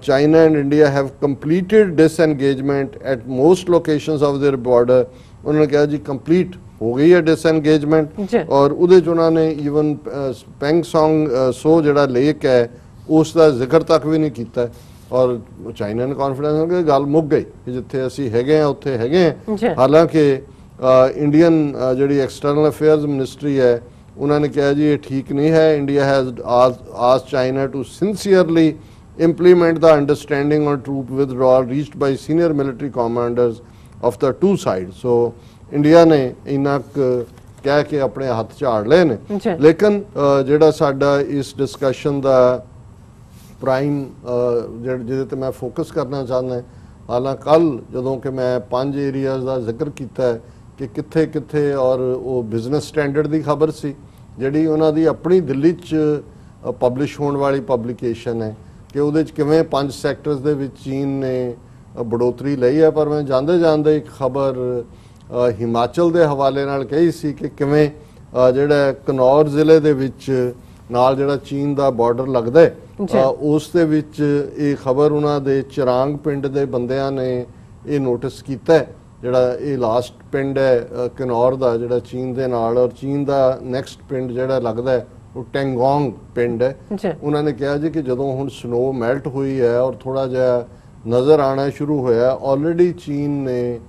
China and India have completed disengagement at most locations of their border। ਉਹਨਾਂ ਨੇ ਕਿਹਾ ਜੀ ਕੰਪਲੀਟ ਹੋ ਗਈ ਹੈ ਡਿਸਐਂਗੇਜਮੈਂਟ। ਔਰ ਉਹਦੇ 'ਚ ਉਹਨਾਂ ਨੇ ਈਵਨ ਪੈਂਗ ਸੌਂਗ ਸੋ ਜਿਹੜਾ ਲੇਕ ਹੈ ਉਸ ਦਾ ਜ਼ਿਕਰ ਤੱਕ ਵੀ ਨਹੀਂ ਕੀਤਾ। ਔਰ ਚਾਈਨਾ ਨੇ ਕੌਨਫੀਡੈਂਸ ਕਿ ਗੱਲ ਮੁੱਕ ਗਈ ਕਿ ਜਿੱਥੇ ਅਸੀਂ ਹੈਗੇ ਆ ਉੱਥੇ ਹੈਗੇ ਆ। ਹਾਲਾਂਕਿ ਇੰਡੀਅਨ ਜਿਹੜੀ ਐਕਸਟਰਨਲ ਅਫੇਅਰਸ ਮਿਨਿਸਟਰੀ ਹੈ ਉਹਨਾਂ ਨੇ ਕਿਹਾ ਜੀ ਇਹ ਠੀਕ ਨਹੀਂ ਹੈ। India has asked China to sincerely implement the understanding on troop withdrawal reached by senior military commanders of the two sides. So India ने इन्ना कह के अपने हथ झाड़ ले ने, लेकिन ਜਿਹੜਾ ਸਾਡਾ ਇਸ डिस्कशन ਦਾ ਪ੍ਰਾਈਮ ਜਿਹਦੇ ਤੇ ਮੈਂ ਫੋਕਸ ਕਰਨਾ ਚਾਹੁੰਦਾ, ਹਾਲਾਂਕਿ ਕੱਲ ਜਦੋਂ ਕਿ ਮੈਂ 5 ਏਰੀਆਜ਼ ਦਾ ਜ਼ਿਕਰ ਕੀਤਾ ਕਿ ਕਿੱਥੇ ਕਿੱਥੇ ਔਰ ਉਹ ਬਿਜ਼ਨਸ ਸਟੈਂਡਰਡ ਦੀ ਖਬਰ ਸੀ ਜਿਹੜੀ ਉਹਨਾਂ ਦੀ ਆਪਣੀ ਦਿੱਲੀ 'ਚ ਪਬਲਿਸ਼ ਹੋਣ ਵਾਲੀ ਪਬਲੀਕੇਸ਼ਨ ਹੈ ਕਿ ਉਹਦੇ 'ਚ ਕਿਵੇਂ 5 ਸੈਕਟਰਸ ਦੇ ਵਿੱਚ ਚੀਨ ਨੇ बढ़ोतरी ਲਈ ਹੈ। ਪਰ ਮੈਂ ਜਾਂਦੇ ਜਾਂਦੇ ਇੱਕ ਖਬਰ ਹਿਮਾਚਲ ਦੇ ਹਵਾਲੇ ਨਾਲ ਕਹੀ ਸੀ ਕਿ ਕਿਵੇਂ ਜਿਹੜਾ ਕਨੌਰ ਜ਼ਿਲ੍ਹੇ ਦੇ ਵਿੱਚ ਨਾਲ ਜਿਹੜਾ ਚੀਨ ਦਾ ਬਾਰਡਰ ਲੱਗਦਾ ਹੈ ਉਸ ਦੇ ਵਿੱਚ ਇਹ ਖਬਰ ਉਹਨਾਂ ਦੇ ਚਰਾਂਗ ਪਿੰਡ ਦੇ ਬੰਦਿਆਂ ਨੇ ਇਹ ਨੋਟਿਸ ਕੀਤਾ ਹੈ। ਜਿਹੜਾ ਇਹ ਲਾਸਟ ਪਿੰਡ ਹੈ ਕਨੌਰ ਦਾ ਜਿਹੜਾ ਚੀਨ ਦੇ ਨਾਲ, ਔਰ ਚੀਨ ਦਾ ਨੈਕਸਟ ਪਿੰਡ ਜਿਹੜਾ ਲੱਗਦਾ ਹੈ ਉਹ ਟੈਂਗੋਂਗ ਪਿੰਡ ਹੈ। ਉਹਨਾਂ ਨੇ ਕਿਹਾ ਜੀ ਕਿ ਜਦੋਂ ਹੁਣ ਸਨੋ ਮੈਲਟ ਹੋਈ ਹੈ ਔਰ ਥੋੜਾ ਜਿਹਾ ਨਜ਼ਰ ਆਣਾ ਸ਼ੁਰੂ ਹੋਇਆ, ਆਲਰੇਡੀ ਚੀਨ ਨੇ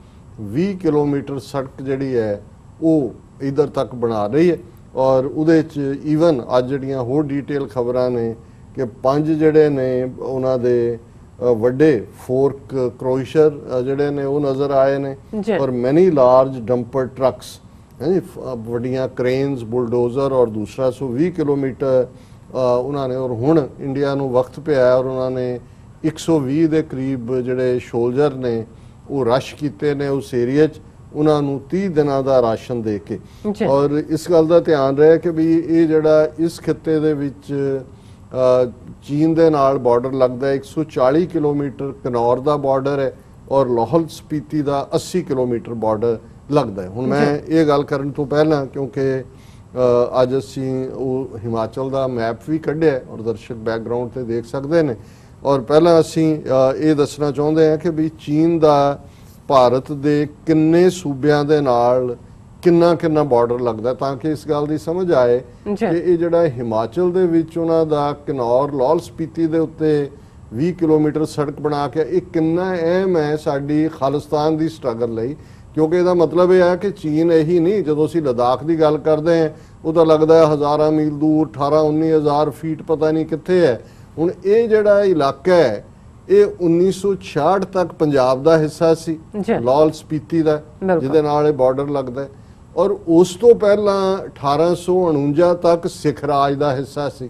20 ਕਿਲੋਮੀਟਰ ਸੜਕ ਜਿਹੜੀ ਹੈ ਉਹ ਇਧਰ ਤੱਕ ਬਣਾ ਰਹੀ ਹੈ। ਔਰ ਉਹਦੇ 'ਚ ਈਵਨ ਅੱਜ ਜਿਹੜੀਆਂ ਹੋਰ ਡੀਟੇਲ ਖਬਰਾਂ ਨੇ ਕਿ 5 ਜਿਹੜੇ ਨੇ ਉਹਨਾਂ ਦੇ ਵੱਡੇ ਫੋਰਕ ਕ੍ਰੋਸ਼ਰ ਜਿਹੜੇ ਨੇ ਉਹ ਨਜ਼ਰ ਆਏ ਨੇ, ਔਰ ਮੈਨੀ ਲਾਰਜ ਡੰਪਰ ਟਰੱਕਸ ਹੈ, ਵੱਡੀਆਂ ਕ੍ਰੇਨਸ, ਬੁਲਡੋਜ਼ਰ ਔਰ ਦੂਸਰਾ 20 ਕਿਲੋਮੀਟਰ ਉਹਨਾਂ ਨੇ। ਔਰ ਹੁਣ ਇੰਡੀਆ ਨੂੰ ਵਕਤ ਪਿਆ ਔਰ ਉਹਨਾਂ ਨੇ 120 ਦੇ ਕਰੀਬ ਜਿਹੜੇ ਸ਼ੋਲਜਰ ਨੇ ਉਹ ਰਸ਼ ਕੀਤੇ ਨੇ ਉਸ ਏਰੀਆ 'ਚ, ਉਹਨਾਂ ਨੂੰ 30 ਦਿਨਾਂ ਦਾ ਰਾਸ਼ਨ ਦੇ ਕੇ। ਔਰ ਇਸ ਗੱਲ ਦਾ ਧਿਆਨ ਰਹੇ ਕਿ ਵੀ ਇਹ ਜਿਹੜਾ ਇਸ ਖਿੱਤੇ ਦੇ ਵਿੱਚ ਚੀਨ ਦੇ ਨਾਲ ਬਾਰਡਰ ਲੱਗਦਾ ਹੈ 140 ਕਿਲੋਮੀਟਰ ਕਨੌਰ ਦਾ ਬਾਰਡਰ ਹੈ ਔਰ ਲਾਹੌਲ ਸਪੀਤੀ ਦਾ 80 ਕਿਲੋਮੀਟਰ ਬਾਰਡਰ ਲੱਗਦਾ ਹੈ। ਹੁਣ ਮੈਂ ਇਹ ਗੱਲ ਕਰਨ ਤੋਂ ਪਹਿਲਾਂ ਕਿਉਂਕਿ ਅੱਜ ਅਸੀਂ ਉਹ ਹਿਮਾਚਲ ਦਾ ਮੈਪ ਵੀ ਕੱਢਿਆ ਔਰ ਦਰਸ਼ਕ ਬੈਕਗ੍ਰਾਉਂਡ ਤੇ ਦੇਖ ਸਕਦੇ ਨੇ, ਔਰ ਪਹਿਲਾਂ ਅਸੀਂ ਇਹ ਦੱਸਣਾ ਚਾਹੁੰਦੇ ਹਾਂ ਕਿ ਵੀ ਚੀਨ ਦਾ ਭਾਰਤ ਦੇ ਕਿੰਨੇ ਸੂਬਿਆਂ ਦੇ ਨਾਲ ਕਿੰਨਾ ਕਿੰਨਾ ਬਾਰਡਰ ਲੱਗਦਾ, ਤਾਂ ਕਿ ਇਸ ਗੱਲ ਦੀ ਸਮਝ ਆਏ ਕਿ ਇਹ ਜਿਹੜਾ ਹਿਮਾਚਲ ਦੇ ਵਿੱਚ ਉਹਨਾਂ ਦਾ ਕਿਨੌਰ ਲਾਹੌਲ ਸਪੀਤੀ ਦੇ ਉੱਤੇ 20 ਕਿਲੋਮੀਟਰ ਸੜਕ ਬਣਾ ਕੇ ਇਹ ਕਿੰਨਾ ਅਹਿਮ ਹੈ ਸਾਡੀ ਖਾਲਿਸਤਾਨ ਦੀ ਸਟਰਗਲ ਲਈ। ਕਿਉਂਕਿ ਇਹਦਾ ਮਤਲਬ ਇਹ ਹੈ ਕਿ ਚੀਨ ਇਹੀ ਨਹੀਂ, ਜਦੋਂ ਅਸੀਂ ਲਦਾਖ ਦੀ ਗੱਲ ਕਰਦੇ ਹਾਂ ਉਹ ਤਾਂ ਲੱਗਦਾ ਹੈ ਹਜ਼ਾਰਾਂ ਮੀਲ ਦੂਰ 18-19 ਹਜ਼ਾਰ ਫੀਟ ਪਤਾ ਨਹੀਂ ਕਿੱਥੇ ਹੈ। ਹੁਣ ਇਹ ਜਿਹੜਾ ਇਲਾਕਾ ਹੈ ਇਹ 1966 ਤੱਕ ਪੰਜਾਬ ਦਾ ਹਿੱਸਾ ਸੀ, ਲਾਹੌਲ ਸਪੀਤੀ ਦਾ, ਜਿਹਦੇ ਨਾਲ ਇਹ ਬਾਰਡਰ ਲੱਗਦਾ, ਔਰ ਉਸ ਤੋਂ ਪਹਿਲਾਂ 1849 ਤੱਕ ਸਿੱਖ ਰਾਜ ਦਾ ਹਿੱਸਾ ਸੀ।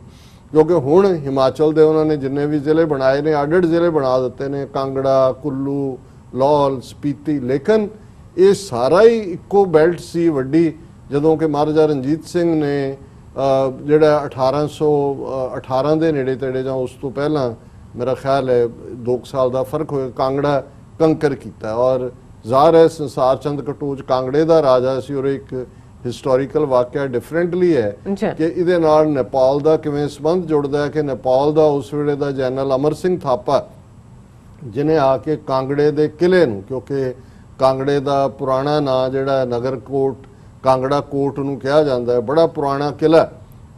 ਕਿਉਂਕਿ ਹੁਣ ਹਿਮਾਚਲ ਦੇ ਉਹਨਾਂ ਨੇ ਜਿੰਨੇ ਵੀ ਜ਼ਿਲ੍ਹੇ ਬਣਾਏ ਨੇ ਅੱਡ-ਅੱਡ ਜ਼ਿਲ੍ਹੇ ਬਣਾ ਦਿੱਤੇ ਨੇ, ਕਾਂਗੜਾ, ਕੁੱਲੂ, ਲਾਹੌਲ ਸਪੀਤੀ, ਲੇਕਿਨ ਇਹ ਸਾਰਾ ਹੀ ਇੱਕੋ ਬੈਲਟ ਸੀ ਵੱਡੀ। ਜਦੋਂ ਕਿ ਮਹਾਰਾਜਾ ਰਣਜੀਤ ਸਿੰਘ ਨੇ ਜਿਹੜਾ 1818 ਦੇ ਨੇੜੇ ਤੇੜੇ ਜਾਂ ਉਸ ਤੋਂ ਪਹਿਲਾਂ ਮੇਰਾ ਖਿਆਲ ਹੈ 2 ਸਾਲ ਦਾ ਫਰਕ ਹੋਇਆ, ਕਾਂਗੜਾ ਕੰਕਰ ਕੀਤਾ। ਔਰ ਜ਼ਾਹਰ ਹੈ ਸੰਸਾਰ ਚੰਦ ਕਟੋਚ ਕਾਂਗੜੇ ਦਾ ਰਾਜਾ ਸੀ ਔਰ ਇੱਕ ਹਿਸਟੋਰੀਕਲ ਵਾਕਿਆ ਡਿਫਰੈਂਟਲੀ ਹੈ ਕਿ ਇਹਦੇ ਨਾਲ ਨੇਪਾਲ ਦਾ ਕਿਵੇਂ ਸੰਬੰਧ ਜੁੜਦਾ ਹੈ ਕਿ ਨੇਪਾਲ ਦਾ ਉਸ ਵੇਲੇ ਦਾ ਜਨਰਲ ਅਮਰ ਸਿੰਘ ਥਾਪਾ ਜਿਹਨੇ ਆ ਕੇ ਕਾਂਗੜੇ ਦੇ ਕਿਲੇ ਨੂੰ, ਕਿਉਂਕਿ ਕਾਂਗੜੇ ਦਾ ਪੁਰਾਣਾ ਨਾਂ ਜਿਹੜਾ ਨਗਰ ਕੋਟ ਕਾਂਗੜਾ ਕੋਟ ਨੂੰ ਕਿਹਾ ਜਾਂਦਾ ਹੈ, ਬੜਾ ਪੁਰਾਣਾ ਕਿਲਾ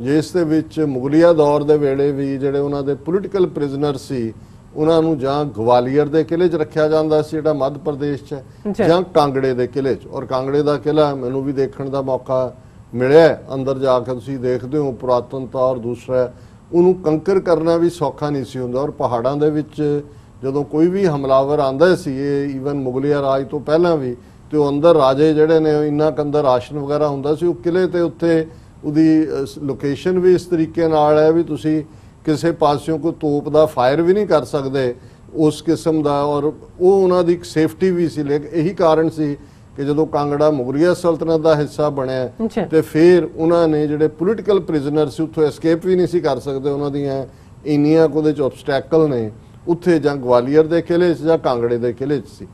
ਜਿਸ ਦੇ ਵਿੱਚ ਮੁਗਲਿਆ ਦੌਰ ਦੇ ਵੇਲੇ ਵੀ ਜਿਹੜੇ ਉਹਨਾਂ ਦੇ ਪੋਲੀਟੀਕਲ ਪ੍ਰਿਜ਼ਨਰ ਸੀ ਉਹਨਾਂ ਨੂੰ ਜਾਂ ਗਵਾਲੀਅਰ ਦੇ ਕਿਲੇ 'ਚ ਰੱਖਿਆ ਜਾਂਦਾ ਸੀ ਜਿਹੜਾ ਮੱਧ ਪ੍ਰਦੇਸ਼ 'ਚ, ਜਾਂ ਕਾਂਗੜੇ ਦੇ ਕਿਲੇ 'ਚ। ਔਰ ਕਾਂਗੜੇ ਦਾ ਕਿਲਾ ਮੈਨੂੰ ਵੀ ਦੇਖਣ ਦਾ ਮੌਕਾ ਮਿਲਿਆ, ਅੰਦਰ ਜਾ ਕੇ ਤੁਸੀਂ ਦੇਖਦੇ ਹੋ ਪੁਰਾਤਨਤਾ, ਔਰ ਦੂਸਰਾ ਉਹਨੂੰ ਕੰਕਰ ਕਰਨਾ ਵੀ ਸੌਖਾ ਨਹੀਂ ਸੀ ਹੁੰਦਾ। ਔਰ ਪਹਾੜਾਂ ਦੇ ਵਿੱਚ ਜਦੋਂ ਕੋਈ ਵੀ ਹਮਲਾਵਰ ਆਂਦਾ ਸੀ, ਇਹ ਈਵਨ ਮੁਗਲਿਆ ਰਾਜ ਤੋਂ ਪਹਿਲਾਂ ਵੀ, ਤੇ ਉਹ ਅੰਦਰ ਰਾਜੇ ਜਿਹੜੇ ਨੇ ਇੰਨਾ ਕੰਦਰ ਰਾਸ਼ਨ ਵਗੈਰਾ ਹੁੰਦਾ ਸੀ, ਉਹ ਕਿਲੇ ਤੇ ਉੱਤੇ ਉਹਦੀ ਲੋਕੇਸ਼ਨ ਵੀ ਇਸ ਤਰੀਕੇ ਨਾਲ ਹੈ ਵੀ ਤੁਸੀਂ ਕਿਸੇ ਪਾਸਿਓਂ ਕੋਈ ਤੋਪ ਦਾ ਫਾਇਰ ਵੀ ਨਹੀਂ ਕਰ ਸਕਦੇ ਉਸ ਕਿਸਮ ਦਾ, ਔਰ ਉਹ ਉਹਨਾਂ ਦੀ ਇੱਕ ਸੇਫਟੀ ਵੀ ਸੀ। ਲੇਕਿਨ ਇਹੀ ਕਾਰਨ ਸੀ ਕਿ ਜਦੋਂ ਕਾਂਗੜਾ ਮੁਗਲਿਆ ਸਲਤਨਤ ਦਾ ਹਿੱਸਾ ਬਣਿਆ ਤੇ ਫਿਰ ਉਹਨਾਂ ਨੇ ਜਿਹੜੇ ਪੋਲੀਟੀਕਲ ਪ੍ਰਿਜ਼ਨਰ ਸੀ ਉੱਥੋਂ ਐਸਕੇਪ ਵੀ ਨਹੀਂ ਸੀ ਕਰ ਸਕਦੇ, ਉਹਨਾਂ ਦੀਆਂ ਇੰਨੀਆਂ ਉਹਦੇ 'ਚ ਆਬਸਟੈਕਲ ਨੇ ਉੱਥੇ, ਜਾਂ ਗਵਾਲੀਅਰ ਦੇ ਕਿਲੇ 'ਚ ਜਾਂ ਕਾਂਗੜੇ ਦੇ ਕਿਲੇ 'ਚ ਸੀ।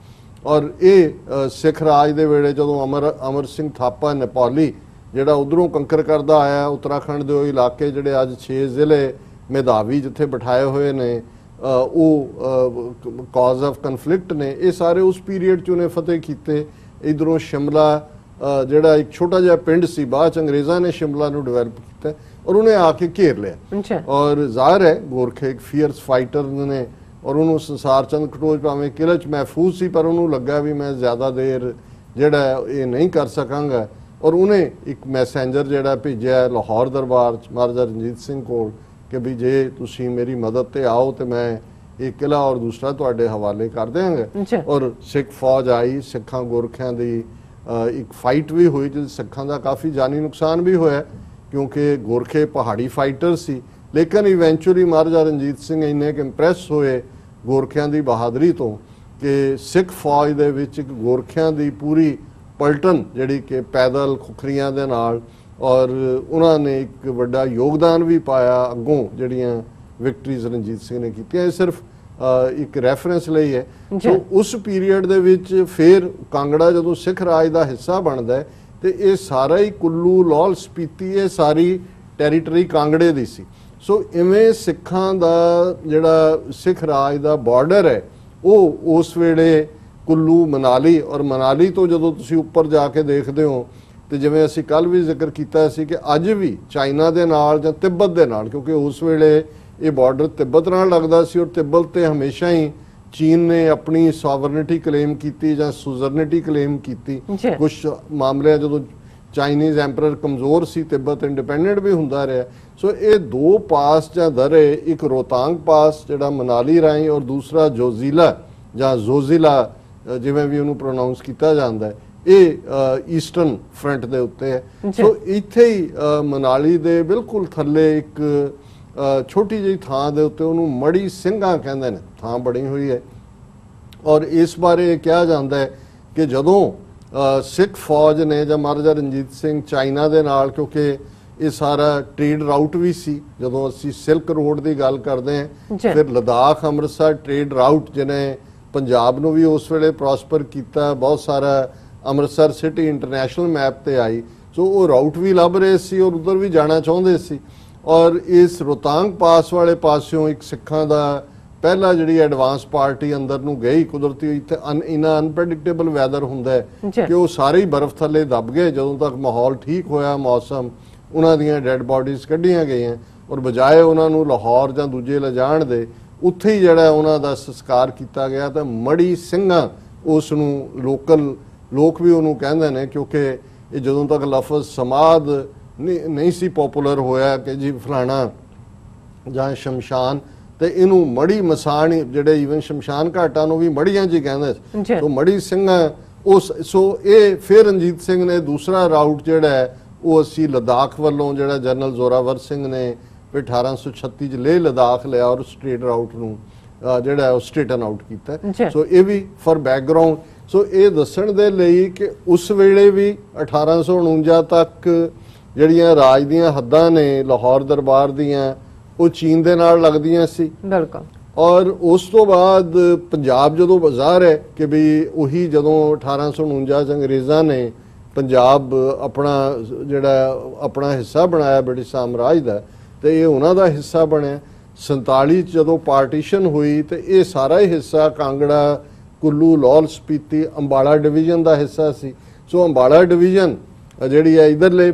ਔਰ ਇਹ ਸਿੱਖ ਰਾਜ ਦੇ ਵੇਲੇ ਜਦੋਂ ਅਮਰ ਸਿੰਘ ਥਾਪਾ ਨੇਪਾਲੀ ਜਿਹੜਾ ਉਧਰੋਂ ਕੰਕਰ ਕਰਦਾ ਆਇਆ, ਉੱਤਰਾਖੰਡ ਦੇ ਉਹ ਇਲਾਕੇ ਜਿਹੜੇ ਅੱਜ 6 ਜ਼ਿਲ੍ਹੇ ਮੇਧਾਵੀ ਜਿੱਥੇ ਬਿਠਾਏ ਹੋਏ ਨੇ ਉਹ ਕਾਜ਼ ਆਫ ਕਨਫਲਿਕਟ ਨੇ, ਇਹ ਸਾਰੇ ਉਸ ਪੀਰੀਅਡ 'ਚ ਉਹਨੇ ਫਤਿਹ ਕੀਤੇ। ਇਧਰੋਂ ਸ਼ਿਮਲਾ ਜਿਹੜਾ ਇੱਕ ਛੋਟਾ ਜਿਹਾ ਪਿੰਡ ਸੀ, ਬਾਅਦ 'ਚ ਅੰਗਰੇਜ਼ਾਂ ਨੇ ਸ਼ਿਮਲਾ ਨੂੰ ਡਿਵੈਲਪ ਕੀਤਾ ਔਰ ਉਹਨੇ ਆ ਕੇ ਘੇਰ ਲਿਆ। ਔਰ ਜ਼ਾਹਿਰ ਹੈ ਗੋਰਖੇ ਇੱਕ ਫੀਅਰਸ ਫਾਈਟਰ ਨੇ ਔਰ ਉਹਨੂੰ ਸੰਸਾਰ ਚੰਦ ਕਟੋਚ ਭਾਵੇਂ ਕਿਲੇ 'ਚ ਮਹਿਫੂਜ਼ ਸੀ ਪਰ ਉਹਨੂੰ ਲੱਗਾ ਵੀ ਮੈਂ ਜ਼ਿਆਦਾ ਦੇਰ ਜਿਹੜਾ ਇਹ ਨਹੀਂ ਕਰ ਸਕਾਂਗਾ, ਔਰ ਉਹਨੇ ਇੱਕ ਮੈਸੇਂਜਰ ਜਿਹੜਾ ਭੇਜਿਆ ਲਾਹੌਰ ਦਰਬਾਰ 'ਚ ਮਹਾਰਾਜਾ ਰਣਜੀਤ ਸਿੰਘ ਕੋਲ कि भी जे तुसी मेरी मदद ते आओ तो मैं एक किला और दूसरा तुहाडे हवाले कर देंगे। और सिख फौज आई, सिखां गोरखियां दी एक फाइट भी हुई जिस सिखां दा काफ़ी जानी नुकसान भी होया क्योंकि गोरखे पहाड़ी फाइटर सी, लेकिन इवेंचुअली महाराजा रणजीत सिंह इन्ने इंप्रैस होए गोरखियां दी बहादरी तो कि सिख फौज दे विच एक गोरखियां दी पूरी पलटन जिहड़ी कि पैदल खुखरियां दे नाल और उन्होंने एक बड़ा योगदान भी पाया अगों जिहड़ियां विक्टरीज रणजीत सिंह ने कीतियां। ये सिर्फ एक रैफरेंस ਲਈ है। तो उस पीरीयड ਦੇ ਵਿੱਚ फिर कांगड़ा ਜਦੋਂ सिख राज ਦਾ ਹਿੱਸਾ ਬਣਦਾ ਹੈ ਤੇ ਇਹ ਸਾਰਾ ਹੀ ਕੁੱਲੂ ਲਾਹੌਲ ਸਪੀਤੀ ਇਹ ਸਾਰੀ ਟੈਰੀਟਰੀ ਕਾਂਗੜੇ ਦੀ ਸੀ। ਸੋ ਇਵੇਂ ਸਿੱਖਾਂ ਦਾ ਜਿਹੜਾ ਸਿੱਖ ਰਾਜ ਦਾ ਬਾਰਡਰ ਹੈ ਉਹ ਉਸ ਵੇਲੇ ਕੁੱਲੂ ਮਨਾਲੀ ਔਰ ਮਨਾਲੀ ਤੋਂ ਜਦੋਂ ਤੁਸੀਂ ਉੱਪਰ ਜਾ ਕੇ ਦੇਖਦੇ ਹੋ ਤੇ ਜਿਵੇਂ ਅਸੀਂ ਕੱਲ ਵੀ ਜ਼ਿਕਰ ਕੀਤਾ ਸੀ ਕਿ ਅੱਜ ਵੀ ਚਾਈਨਾ ਦੇ ਨਾਲ ਜਾਂ ਤਿੱਬਤ ਦੇ ਨਾਲ, ਕਿਉਂਕਿ ਉਸ ਵੇਲੇ ਇਹ ਬਾਰਡਰ ਤਿੱਬਤ ਨਾਲ ਲੱਗਦਾ ਸੀ ਔਰ ਤਿੱਬਤ ਤੇ ਹਮੇਸ਼ਾ ਹੀ ਚੀਨ ਨੇ ਆਪਣੀ ਸੋਵਰਨਿਟੀ ਕਲੇਮ ਕੀਤੀ ਜਾਂ ਸੁਜ਼ਰਨਿਟੀ ਕਲੇਮ ਕੀਤੀ। ਕੁਝ ਮਾਮਲੇ ਜਦੋਂ ਚਾਈਨੀਜ਼ ਐਂਪਰਰ ਕਮਜ਼ੋਰ ਸੀ ਤਿੱਬਤ ਇੰਡੀਪੈਂਡੈਂਟ ਵੀ ਹੁੰਦਾ ਰਿਹਾ। ਸੋ ਇਹ ਦੋ ਪਾਸ ਜਾਂ ਦਰੇ, ਇੱਕ ਰੋਹਤਾਂਗ ਪਾਸ ਜਿਹੜਾ ਮਨਾਲੀ ਰਾਹੀਂ ਔਰ ਦੂਸਰਾ ਜੋਜ਼ੀਲਾ ਜਾਂ ਜ਼ੋਜ਼ਿਲਾ ਜਿਵੇਂ ਵੀ ਉਹਨੂੰ ਪ੍ਰੋਨਾਉਂਸ ਕੀਤਾ ਜਾਂਦਾ ਹੈ, ਇਹ ਈਸਟਰਨ ਫਰੰਟ ਦੇ ਉੱਤੇ ਹੈ। ਸੋ ਇੱਥੇ ਹੀ ਮਨਾਲੀ ਦੇ ਬਿਲਕੁਲ ਥੱਲੇ ਇੱਕ छोटी जी थां दे उत्ते उन्होंने मड़ी ਸਿੰਘਾਂ कहते हैं, थां बनी हुई है। और इस बारे कहा जाता है कि जदों सिख फौज ने ਜਾਂ महाराजा रणजीत सिंह चाइना दे नाल, क्योंकि ये सारा ट्रेड राउट भी सी, जदों असी सिल्क रोड की गल करते हैं फिर लद्दाख अमृतसर ट्रेड राउट जिन्हें पंजाब नूं भी उस वेले प्रॉस्पर किया, बहुत सारा अमृतसर सिटी इंटरनेशनल मैप ते आई। सो वो राउट भी लभ रहे सी और उधर भी जाना चाहते सी। और इस रोहतांग पास वाले पासों एक सिखां दा पहला जिहड़ी एडवांस पार्टी अंदर नूं गई, कुदरती इत्थे इन्ना अनप्रैडिक्टेबल वैदर हुंदा है कि वो सारे ही बर्फ थले दब गए। जदों तक माहौल ठीक होया मौसम, उन्हां दियां डेड बॉडीज कढ़ियां गईयां और बजाए उन्हां नूं लाहौर जां दूजे लिजाण दे उत्थे ही जिहड़ा उन्हां दा संस्कार किया गया। तो मड़ी ਸਿੰਘਾਂ उस नूं लोकल लोग भी उन्होंने कहते हैं, क्योंकि ये जदों तक लफज समाद नहीं सी पॉपुलर होया कि जी फलाना जां शमशान, तो इनू मड़ी मसान जिहड़े ईवन शमशान घाटां नूं भी मड़ियां जी कहंदे। तो मड़ी ਸਿੰਘਾਂ उस सो ये फिर रणजीत सिंह ने दूसरा राउट जिहड़ा है वो असी लद्दाख वालों जिहड़ा जनरल जोरावर सिंह ने 1836 च लेह लद्दाख लिया और स्ट्रेट राउट नूं जिहड़ा स्ट्रेटन आउट कीता। सो ये भी फॉर बैकग्राउंड। सो ये दस्सण दे लई कि उस वेले भी 1849 तक ਜਿਹੜੀਆਂ ਰਾਜ ਦੀਆਂ ਹੱਦਾਂ ਨੇ ਲਾਹੌਰ ਦਰਬਾਰ ਦੀਆਂ ਉਹ ਚੀਨ ਦੇ ਨਾਲ ਲੱਗਦੀਆਂ ਸੀ। ਬਿਲਕੁਲ। ਔਰ ਉਸ ਤੋਂ ਬਾਅਦ ਪੰਜਾਬ ਜਦੋਂ ਬਾਜ਼ਾਰ ਹੈ ਕਿ ਵੀ ਉਹੀ ਜਦੋਂ 1849 ਚ ਅੰਗਰੇਜ਼ਾਂ ਨੇ ਪੰਜਾਬ ਆਪਣਾ ਜਿਹੜਾ ਆਪਣਾ ਹਿੱਸਾ ਬਣਾਇਆ ਬ੍ਰਿਟਿਸ਼ ਸਾਮਰਾਜ ਦਾ, ਤੇ ਇਹ ਉਹਨਾਂ ਦਾ ਹਿੱਸਾ ਬਣਿਆ। 47 ਚ ਜਦੋਂ ਪਾਰਟੀਸ਼ਨ ਹੋਈ ਤੇ ਇਹ ਸਾਰਾ ਹੀ ਹਿੱਸਾ ਕਾਂਗੜਾ, ਕੁੱਲੂ, ਲਾਹੌਲ ਸਪੀਤੀ, ਅੰਬਾਲਾ ਡਿਵੀਜ਼ਨ ਦਾ ਹਿੱਸਾ ਸੀ। ਸੋ ਅੰਬਾਲਾ ਡਿਵੀਜ਼ਨ ਜਿਹੜੀ ਹੈ ਇਧਰਲੇ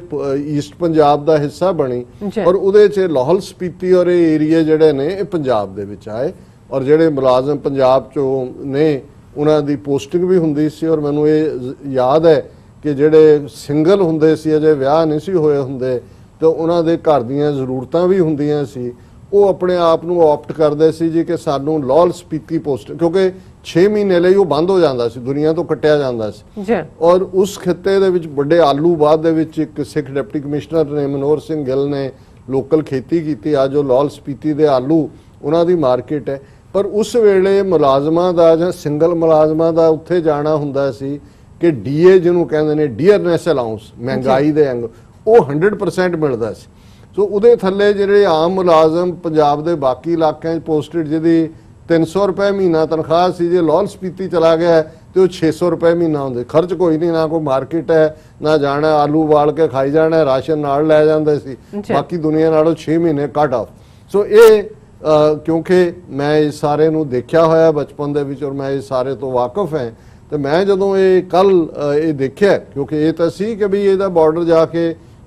ਈਸਟ ਪੰਜਾਬ ਦਾ ਹਿੱਸਾ ਬਣੀ ਔਰ ਉਹਦੇ 'ਚ ਲਾਹੌਲ ਸਪੀਤੀ ਔਰ ਇਹ ਏਰੀਆ ਜਿਹੜੇ ਨੇ ਇਹ ਪੰਜਾਬ ਦੇ ਵਿੱਚ ਆਏ। ਔਰ ਜਿਹੜੇ ਮੁਲਾਜ਼ਮ ਪੰਜਾਬ 'ਚੋਂ ਨੇ ਉਹਨਾਂ ਦੀ ਪੋਸਟਿੰਗ ਵੀ ਹੁੰਦੀ ਸੀ। ਔਰ ਮੈਨੂੰ ਇਹ ਯਾਦ ਹੈ ਕਿ ਜਿਹੜੇ ਸਿੰਗਲ ਹੁੰਦੇ ਸੀ, ਅਜੇ ਵਿਆਹ ਨਹੀਂ ਸੀ ਹੋਏ ਹੁੰਦੇ, ਤੇ ਉਹਨਾਂ ਦੇ ਘਰ ਦੀਆਂ ਜ਼ਰੂਰਤਾਂ ਵੀ ਹੁੰਦੀਆਂ ਸੀ, ਉਹ ਆਪਣੇ ਆਪ ਨੂੰ ਆਪਟ ਕਰਦੇ ਸੀ ਜੀ ਕਿ ਸਾਨੂੰ ਲਾਹੌਲ ਸਪੀਤੀ ਪੋਸਟ, ਕਿਉਂਕਿ 6 ਮਹੀਨੇ ਲਈ ਉਹ ਬੰਦ ਹੋ ਜਾਂਦਾ ਸੀ, ਦੁਨੀਆ ਤੋਂ ਕੱਟਿਆ ਜਾਂਦਾ ਸੀ। ਔਰ ਉਸ ਖਿੱਤੇ ਦੇ ਵਿੱਚ ਵੱਡੇ ਆਲੂ ਬਾਅਦ ਦੇ ਵਿੱਚ ਇੱਕ ਸਿੱਖ ਡਿਪਟੀ ਕਮਿਸ਼ਨਰ ਨੇ ਮਨੋਹਰ ਸਿੰਘ ਗਿੱਲ ਨੇ ਲੋਕਲ ਖੇਤੀ ਕੀਤੀ। ਅੱਜ ਉਹ ਲਾਹੌਲ ਸਪੀਤੀ ਦੇ ਆਲੂ ਉਹਨਾਂ ਦੀ ਮਾਰਕੀਟ ਹੈ। ਪਰ ਉਸ ਵੇਲੇ ਮੁਲਾਜ਼ਮਾਂ ਦਾ ਜਾਂ ਸਿੰਗਲ ਮੁਲਾਜ਼ਮਾਂ ਦਾ ਉੱਥੇ ਜਾਣਾ ਹੁੰਦਾ ਸੀ ਕਿ ਡੀਏ ਜਿਹਨੂੰ ਕਹਿੰਦੇ ਨੇ ਡੀਅਰਨੈਸ ਅਲਾਊਂਸ, ਮਹਿੰਗਾਈ ਦੇ ਅੰਗ, ਉਹ 100% ਮਿਲਦਾ ਸੀ। ਸੋ ਉਹਦੇ ਥੱਲੇ ਜਿਹੜੇ ਆਮ ਮੁਲਾਜ਼ਮ ਪੰਜਾਬ ਦੇ ਬਾਕੀ ਇਲਾਕਿਆਂ 'ਚ ਪੋਸਟਡ ਜਿਹਦੀ 300 रुपए महीना तनख्वाह सी, जे लाहौल स्पीति चला गया तो 600 रुपए महीना होंगे। खर्च कोई नहीं, ना कोई मार्केट है, ना जाना आलू उबाल के खाई जाना, राशन नाल लै जांदे सी, बाकी दुनिया नालों 6 महीने कट ऑफ। सो ये क्योंकि मैं इस सारे नूं देखिया होया बचपन दे विच और मैं इस सारे तो वाकफ है, तो मैं जदों ये कल ये देखिया, क्योंकि ये तो सी कि भी इहदा बॉर्डर जाके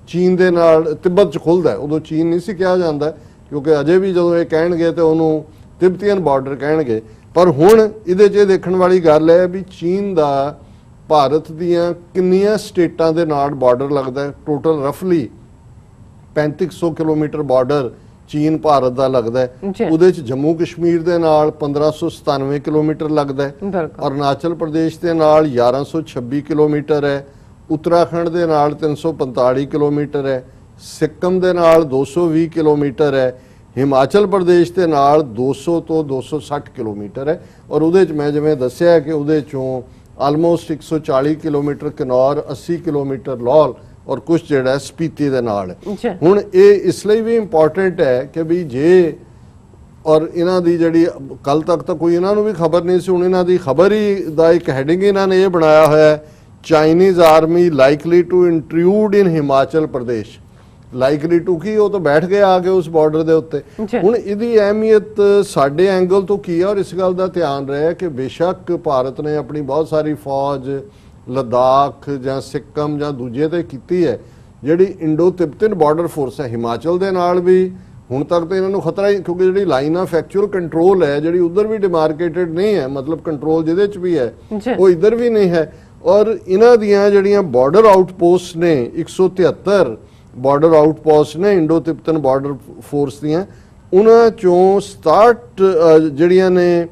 चीन दे नाल तिब्बत च खुलदा है, उदों चीन नहीं सी कहा जांदा, क्योंकि अजे भी जदों ये कहणगे तो उहनूं तिब्बतियन बॉर्डर कहणगे। पर हुण इहदे 'च देखण वाली गल है भी चीन दा भारत दीयां किन्नियां स्टेटां दे नाल बॉर्डर लगदा है। टोटल रफली 3500 किलोमीटर बॉर्डर ਚੀਨ ਭਾਰਤ ਦਾ ਲੱਗਦਾ ਹੈ। ਉਹਦੇ ਚ ਜੰਮੂ ਕਸ਼ਮੀਰ ਦੇ ਨਾਲ 1597 ਕਿਲੋਮੀਟਰ ਲੱਗਦਾ ਹੈ, ਅਰੁਣਾਚਲ ਪ੍ਰਦੇਸ਼ ਦੇ ਨਾਲ 1126 ਕਿਲੋਮੀਟਰ ਹੈ, ਉੱਤਰਾਖੰਡ ਦੇ ਨਾਲ 345 ਕਿਲੋਮੀਟਰ ਹੈ, ਸਿੱਕਮ ਦੇ ਨਾਲ 220 ਕਿਲੋਮੀਟਰ ਹੈ, ਹਿਮਾਚਲ ਪ੍ਰਦੇਸ਼ ਦੇ ਨਾਲ 200 ਤੋਂ 260 ਕਿਲੋਮੀਟਰ ਹੈ। ਔਰ ਉਹਦੇ ਚ ਮੈਂ ਜਿਵੇਂ ਦੱਸਿਆ ਕਿ ਉਹਦੇ ਚੋਂ almost 140 kilometre Kinnaur, 80 kilometre Lahaul ਔਰ ਕੁਝ ਜਿਹੜਾ ਸਪੀਤੀ ਦੇ ਨਾਲ। ਹੁਣ ਇਹ ਇਸ ਲਈ ਵੀ ਇੰਪੋਰਟੈਂਟ ਹੈ ਕਿ ਵੀ ਜੇ ਔਰ ਇਹਨਾਂ ਦੀ ਜਿਹੜੀ ਕੱਲ ਤੱਕ ਤਾਂ ਕੋਈ ਇਹਨਾਂ ਨੂੰ ਵੀ ਖਬਰ ਨਹੀਂ ਸੀ, ਹੁਣ ਇਹਨਾਂ ਦੀ ਖਬਰ ਹੀ ਦਾ ਇੱਕ ਹੈਡਿੰਗ ਇਹਨਾਂ ਨੇ ਇਹ ਬਣਾਇਆ ਹੋਇਆ ਹੈ, Chinese army likely to intrude in Himachal Pradesh. Likely to ਕੀ, ਉਹ ਤਾਂ ਬੈਠ ਗਏ ਆ ਕੇ ਉਸ ਬਾਰਡਰ ਦੇ ਉੱਤੇ। ਹੁਣ ਇਹਦੀ ਅਹਿਮੀਅਤ ਸਾਡੇ ਐਂਗਲ ਤੋਂ ਕੀ ਹੈ, ਔਰ ਇਸ ਗੱਲ ਦਾ ਧਿਆਨ ਰਹੇ ਕਿ ਬੇਸ਼ੱਕ ਭਾਰਤ ਨੇ ਆਪਣੀ ਬਹੁਤ ਸਾਰੀ ਫੌਜ ਲਦਾਖ ਜਾਂ ਸਿੱਕਮ ਜਾਂ ਦੂਜੇ ਤੇ ਕੀਤੀ ਹੈ, ਜਿਹੜੀ ਇੰਡੋ ਤਿੱਬਤਨ ਬਾਰਡਰ ਫੋਰਸ ਹੈ ਹਿਮਾਚਲ ਦੇ ਨਾਲ ਵੀ ਹੁਣ ਤੱਕ ਤਾਂ ਇਹਨਾਂ ਨੂੰ ਖਤਰਾ ਹੀ, ਕਿਉਂਕਿ ਜਿਹੜੀ ਲਾਈਨ ਆਫ ਐਕਚੁਅਲ ਕੰਟਰੋਲ ਹੈ ਜਿਹੜੀ ਉਧਰ ਵੀ ਡਿਮਾਰਕੇਟਡ ਨਹੀਂ ਹੈ, ਮਤਲਬ ਕੰਟਰੋਲ ਜਿਹਦੇ ਚ ਵੀ ਹੈ ਉਹ ਇੱਧਰ ਵੀ ਨਹੀਂ ਹੈ। ਔਰ ਇਹਨਾਂ ਦੀਆਂ ਜਿਹੜੀਆਂ ਬਾਰਡਰ ਆਊਟਪੋਸਟ ਨੇ 173 ਬਾਰਡਰ ਆਊਟਪੋਸਟ ਨੇ ਇੰਡੋ ਤਿੱਬਤਨ ਬਾਰਡਰ ਫੋਰਸ ਦੀਆਂ, ਉਹਨਾਂ ਚੋਂ 67 ਜਿਹੜੀਆਂ ਨੇ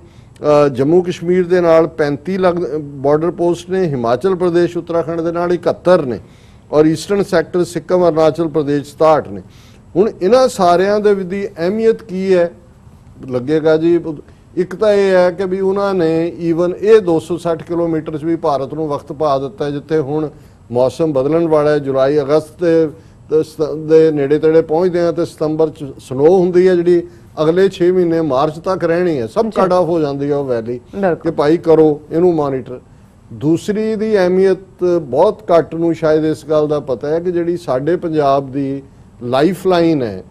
ਜੰਮੂ ਕਸ਼ਮੀਰ ਦੇ ਨਾਲ 35 ਬਾਰਡਰ ਪੋਸਟ ਨੇ, ਹਿਮਾਚਲ ਪ੍ਰਦੇਸ਼ ਉੱਤਰਾਖੰਡ ਦੇ ਨਾਲ 71 ਨੇ, ਔਰ ਈਸਟਰਨ ਸੈਕਟਰ ਸਿੱਕਮ ਅਰੁਣਾਚਲ ਪ੍ਰਦੇਸ਼ 67 ਨੇ। ਹੁਣ ਇਹਨਾਂ ਸਾਰਿਆਂ ਦੇ ਦੀ ਅਹਿਮੀਅਤ ਕੀ ਹੈ ਲੱਗੇਗਾ ਜੀ, ਇੱਕ ਤਾਂ ਇਹ ਹੈ ਕਿ ਵੀ ਉਹਨਾਂ ਨੇ ਈਵਨ ਇਹ 260 ਕਿਲੋਮੀਟਰ 'ਚ ਵੀ ਭਾਰਤ ਨੂੰ ਵਕਤ ਪਾ ਦਿੱਤਾ, ਜਿੱਥੇ ਹੁਣ ਮੌਸਮ ਬਦਲਣ ਵਾਲਾ ਹੈ, ਜੁਲਾਈ ਅਗਸਤ ਦੇ ਨੇੜੇ ਤੇੜੇ ਪਹੁੰਚਦੇ ਆ ਤੇ ਸਤੰਬਰ 'ਚ ਸਨੋ ਹੁੰਦੀ ਹੈ ਜਿਹੜੀ ਅਗਲੇ 6 ਮਹੀਨੇ ਮਾਰਚ ਤੱਕ ਰਹਿਣੀ ਹੈ, ਸਭ ਕੱਟ ਆਫ ਹੋ ਜਾਂਦੀ ਹੈ ਉਹ ਵੈਲੀ, ਕਿ ਭਾਈ ਕਰੋ ਇਹਨੂੰ ਮੋਨੀਟਰ। ਦੂਸਰੀ ਦੀ ਅਹਿਮੀਅਤ ਬਹੁਤ ਘੱਟ ਨੂੰ ਸ਼ਾਇਦ ਇਸ ਗੱਲ ਦਾ ਪਤਾ ਹੈ ਕਿ ਜਿਹੜੀ ਸਾਡੇ ਪੰਜਾਬ ਦੀ ਲਾਈਫ ਲਾਈਨ ਹੈ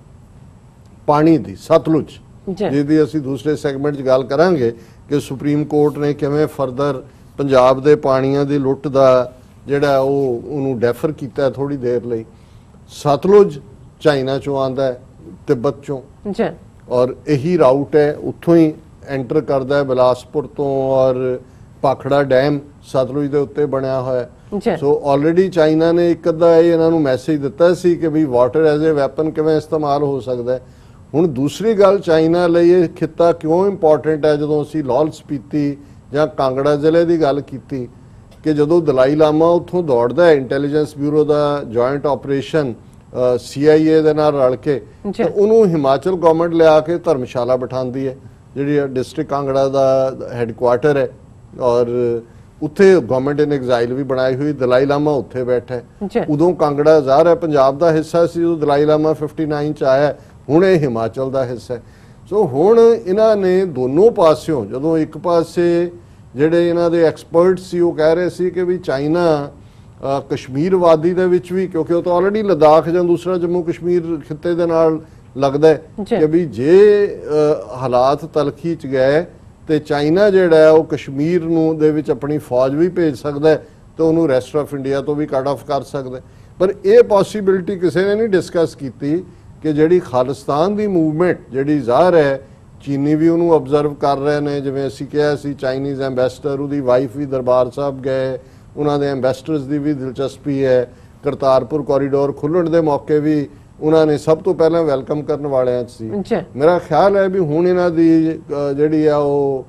ਪਾਣੀ ਦੀ, ਸਤਲੁਜ, ਜਿਹਦੀ ਅਸੀਂ ਦੂਸਰੇ ਸੈਗਮੈਂਟ 'ਚ ਗੱਲ ਕਰਾਂਗੇ ਕਿ ਸੁਪਰੀਮ ਕੋਰਟ ਨੇ ਕਿਵੇਂ ਫਰਦਰ ਪੰਜਾਬ ਦੇ ਪਾਣੀਆਂ ਦੀ ਲੁੱਟ ਦਾ ਜਿਹੜਾ ਉਹਨੂੰ ਡੈਫਰ ਕੀਤਾ ਥੋੜੀ ਦੇਰ ਲਈ। ਸਤਲੁਜ ਚਾਈਨਾ ਚੋਂ ਆਉਂਦਾ ਹੈ, ਤਿੱਬਤ ਚੋਂ, ਔਰ ਇਹੀ ਰਾਊਟ ਹੈ, ਉੱਥੋਂ ਹੀ ਐਂਟਰ ਕਰਦਾ ਹੈ ਬਿਲਾਸਪੁਰ ਤੋਂ, ਔਰ ਪਾਖੜਾ ਡੈਮ ਸਤਲੁਜ ਦੇ ਉੱਤੇ ਬਣਿਆ ਹੋਇਆ। ਸੋ ਆਲਰੇਡੀ ਚਾਈਨਾ ਨੇ ਇੱਕ ਅੱਧਾ ਇਹਨਾਂ ਨੂੰ ਮੈਸੇਜ ਦਿੱਤਾ ਸੀ ਕਿ ਵੀ ਵਾਟਰ ਐਜ਼ ਏ ਵੈਪਨ ਕਿਵੇਂ ਇਸਤੇਮਾਲ ਹੋ ਸਕਦਾ ਹੈ। ਹੁਣ ਦੂਸਰੀ ਗੱਲ, ਚਾਈਨਾ ਲਈ ਇਹ ਖਿੱਤਾ ਕਿਉਂ ਇੰਪੋਰਟੈਂਟ ਹੈ, ਜਦੋਂ ਅਸੀਂ ਲਾਹੌਲ ਸਪੀਤੀ ਜਾਂ ਕਾਂਗੜਾ ਜ਼ਿਲ੍ਹੇ ਦੀ ਗੱਲ ਕੀਤੀ ਕਿ ਜਦੋਂ ਦਲਾਈ ਲਾਮਾ ਉੱਥੋਂ ਦੌੜਦਾ ਹੈ ਇੰਟੈਲੀਜੈਂਸ ਬਿਊਰੋ ਦਾ ਜੁਆਇੰਟ ਆਪਰੇਸ਼ਨ CIA ਦੇ ਨਾਲ ਰਲ ਕੇ, ਤੇ ਉਹਨੂੰ ਹਿਮਾਚਲ ਗਵਰਨਮੈਂਟ ਲਿਆ ਕੇ ਧਰਮਸ਼ਾਲਾ ਬਿਠਾਉਂਦੀ ਹੈ ਜਿਹੜੀ ਡਿਸਟ੍ਰਿਕਟ ਕਾਂਗੜਾ ਦਾ ਹੈੱਡਕੁਆਰਟਰ ਹੈ, ਔਰ ਉੱਥੇ ਗਵਰਨਮੈਂਟ ਇਨ ਐਗਜ਼ਾਈਲ ਵੀ ਬਣਾਈ ਹੋਈ, ਦਲਾਈ ਲਾਮਾ ਉੱਥੇ ਬੈਠਾ ਹੈ। ਉਦੋਂ ਕਾਂਗੜਾ ਜ਼ਾਹਰ ਹੈ ਪੰਜਾਬ ਦਾ ਹਿੱਸਾ ਸੀ, ਜਦੋਂ ਦਲਾਈ ਲਾਮਾ 59 ਚ ਆਇਆ, ਹੁਣ ਇਹ ਹਿਮਾਚਲ ਦਾ ਹਿੱਸਾ ਹੈ। ਸੋ ਹੁਣ ਇਹਨਾਂ ਨੇ ਦੋਨੋਂ ਪਾਸਿਓਂ, ਜਦੋਂ ਇੱਕ ਪਾਸੇ ਜਿਹੜੇ ਇਹਨਾਂ ਦੇ ਐਕਸਪਰਟ ਸੀ ਉਹ ਕਹਿ ਰਹੇ ਸੀ ਕਿ ਵੀ ਚਾਈਨਾ ਕਸ਼ਮੀਰ ਵਾਦੀ ਦੇ ਵਿੱਚ ਵੀ, ਕਿਉਂਕਿ ਉਹ ਤਾਂ ਆਲਰੇਡੀ ਲਦਾਖ ਜਾਂ ਦੂਸਰਾ ਜੰਮੂ ਕਸ਼ਮੀਰ ਖਿੱਤੇ ਦੇ ਨਾਲ ਲੱਗਦਾ ਹੈ, ਕਿ ਵੀ ਜੇ ਹਾਲਾਤ ਤਲਖੀ ਚ ਗਏ ਤੇ ਚਾਈਨਾ ਜਿਹੜਾ ਹੈ ਉਹ ਕਸ਼ਮੀਰ ਨੂੰ ਦੇ ਵਿੱਚ ਆਪਣੀ ਫੌਜ ਵੀ ਭੇਜ ਸਕਦਾ ਹੈ ਤੇ ਉਹਨੂੰ ਰੈਸਟ ਆਫ ਇੰਡੀਆ ਤੋਂ ਵੀ ਕੱਟ ਆਫ ਕਰ ਸਕਦਾ। ਪਰ ਇਹ ਪੋਸੀਬਿਲਿਟੀ ਕਿਸੇ ਨੇ ਨਹੀਂ ਡਿਸਕਸ ਕੀਤੀ ਕਿ ਜਿਹੜੀ ਖਾਲਿਸਤਾਨ ਦੀ ਮੂਵਮੈਂਟ ਜਿਹੜੀ ਜ਼ਾਹਰ ਹੈ, ਚੀਨੀ ਵੀ ਉਹਨੂੰ ਅਬਜ਼ਰਵ ਕਰ ਰਹੇ ਨੇ, ਜਿਵੇਂ ਅਸੀਂ ਕਿਹਾ ਸੀ ਚਾਈਨੀਜ਼ ਐਂਬੈਸਡਰ, ਉਹਦੀ ਵਾਈਫ ਵੀ ਦਰਬਾਰ ਸਾਹਿਬ ਗਏ, ਉਹਨਾਂ ਦੇ ਐਂਬੈਸਡਰਸ ਦੀ ਵੀ ਦਿਲਚਸਪੀ ਹੈ, ਕਰਤਾਰਪੁਰ ਕੋਰੀਡੋਰ ਖੁੱਲ੍ਹਣ ਦੇ ਮੌਕੇ ਵੀ ਉਹਨਾਂ ਨੇ ਸਭ ਤੋਂ ਪਹਿਲਾਂ ਵੈਲਕਮ ਕਰਨ ਵਾਲਿਆਂ 'ਚ ਸੀ। ਮੇਰਾ ਖਿਆਲ ਹੈ ਵੀ ਹੁਣ ਇਹਨਾਂ ਦੀ ਜਿਹੜੀ ਆ ਉਹ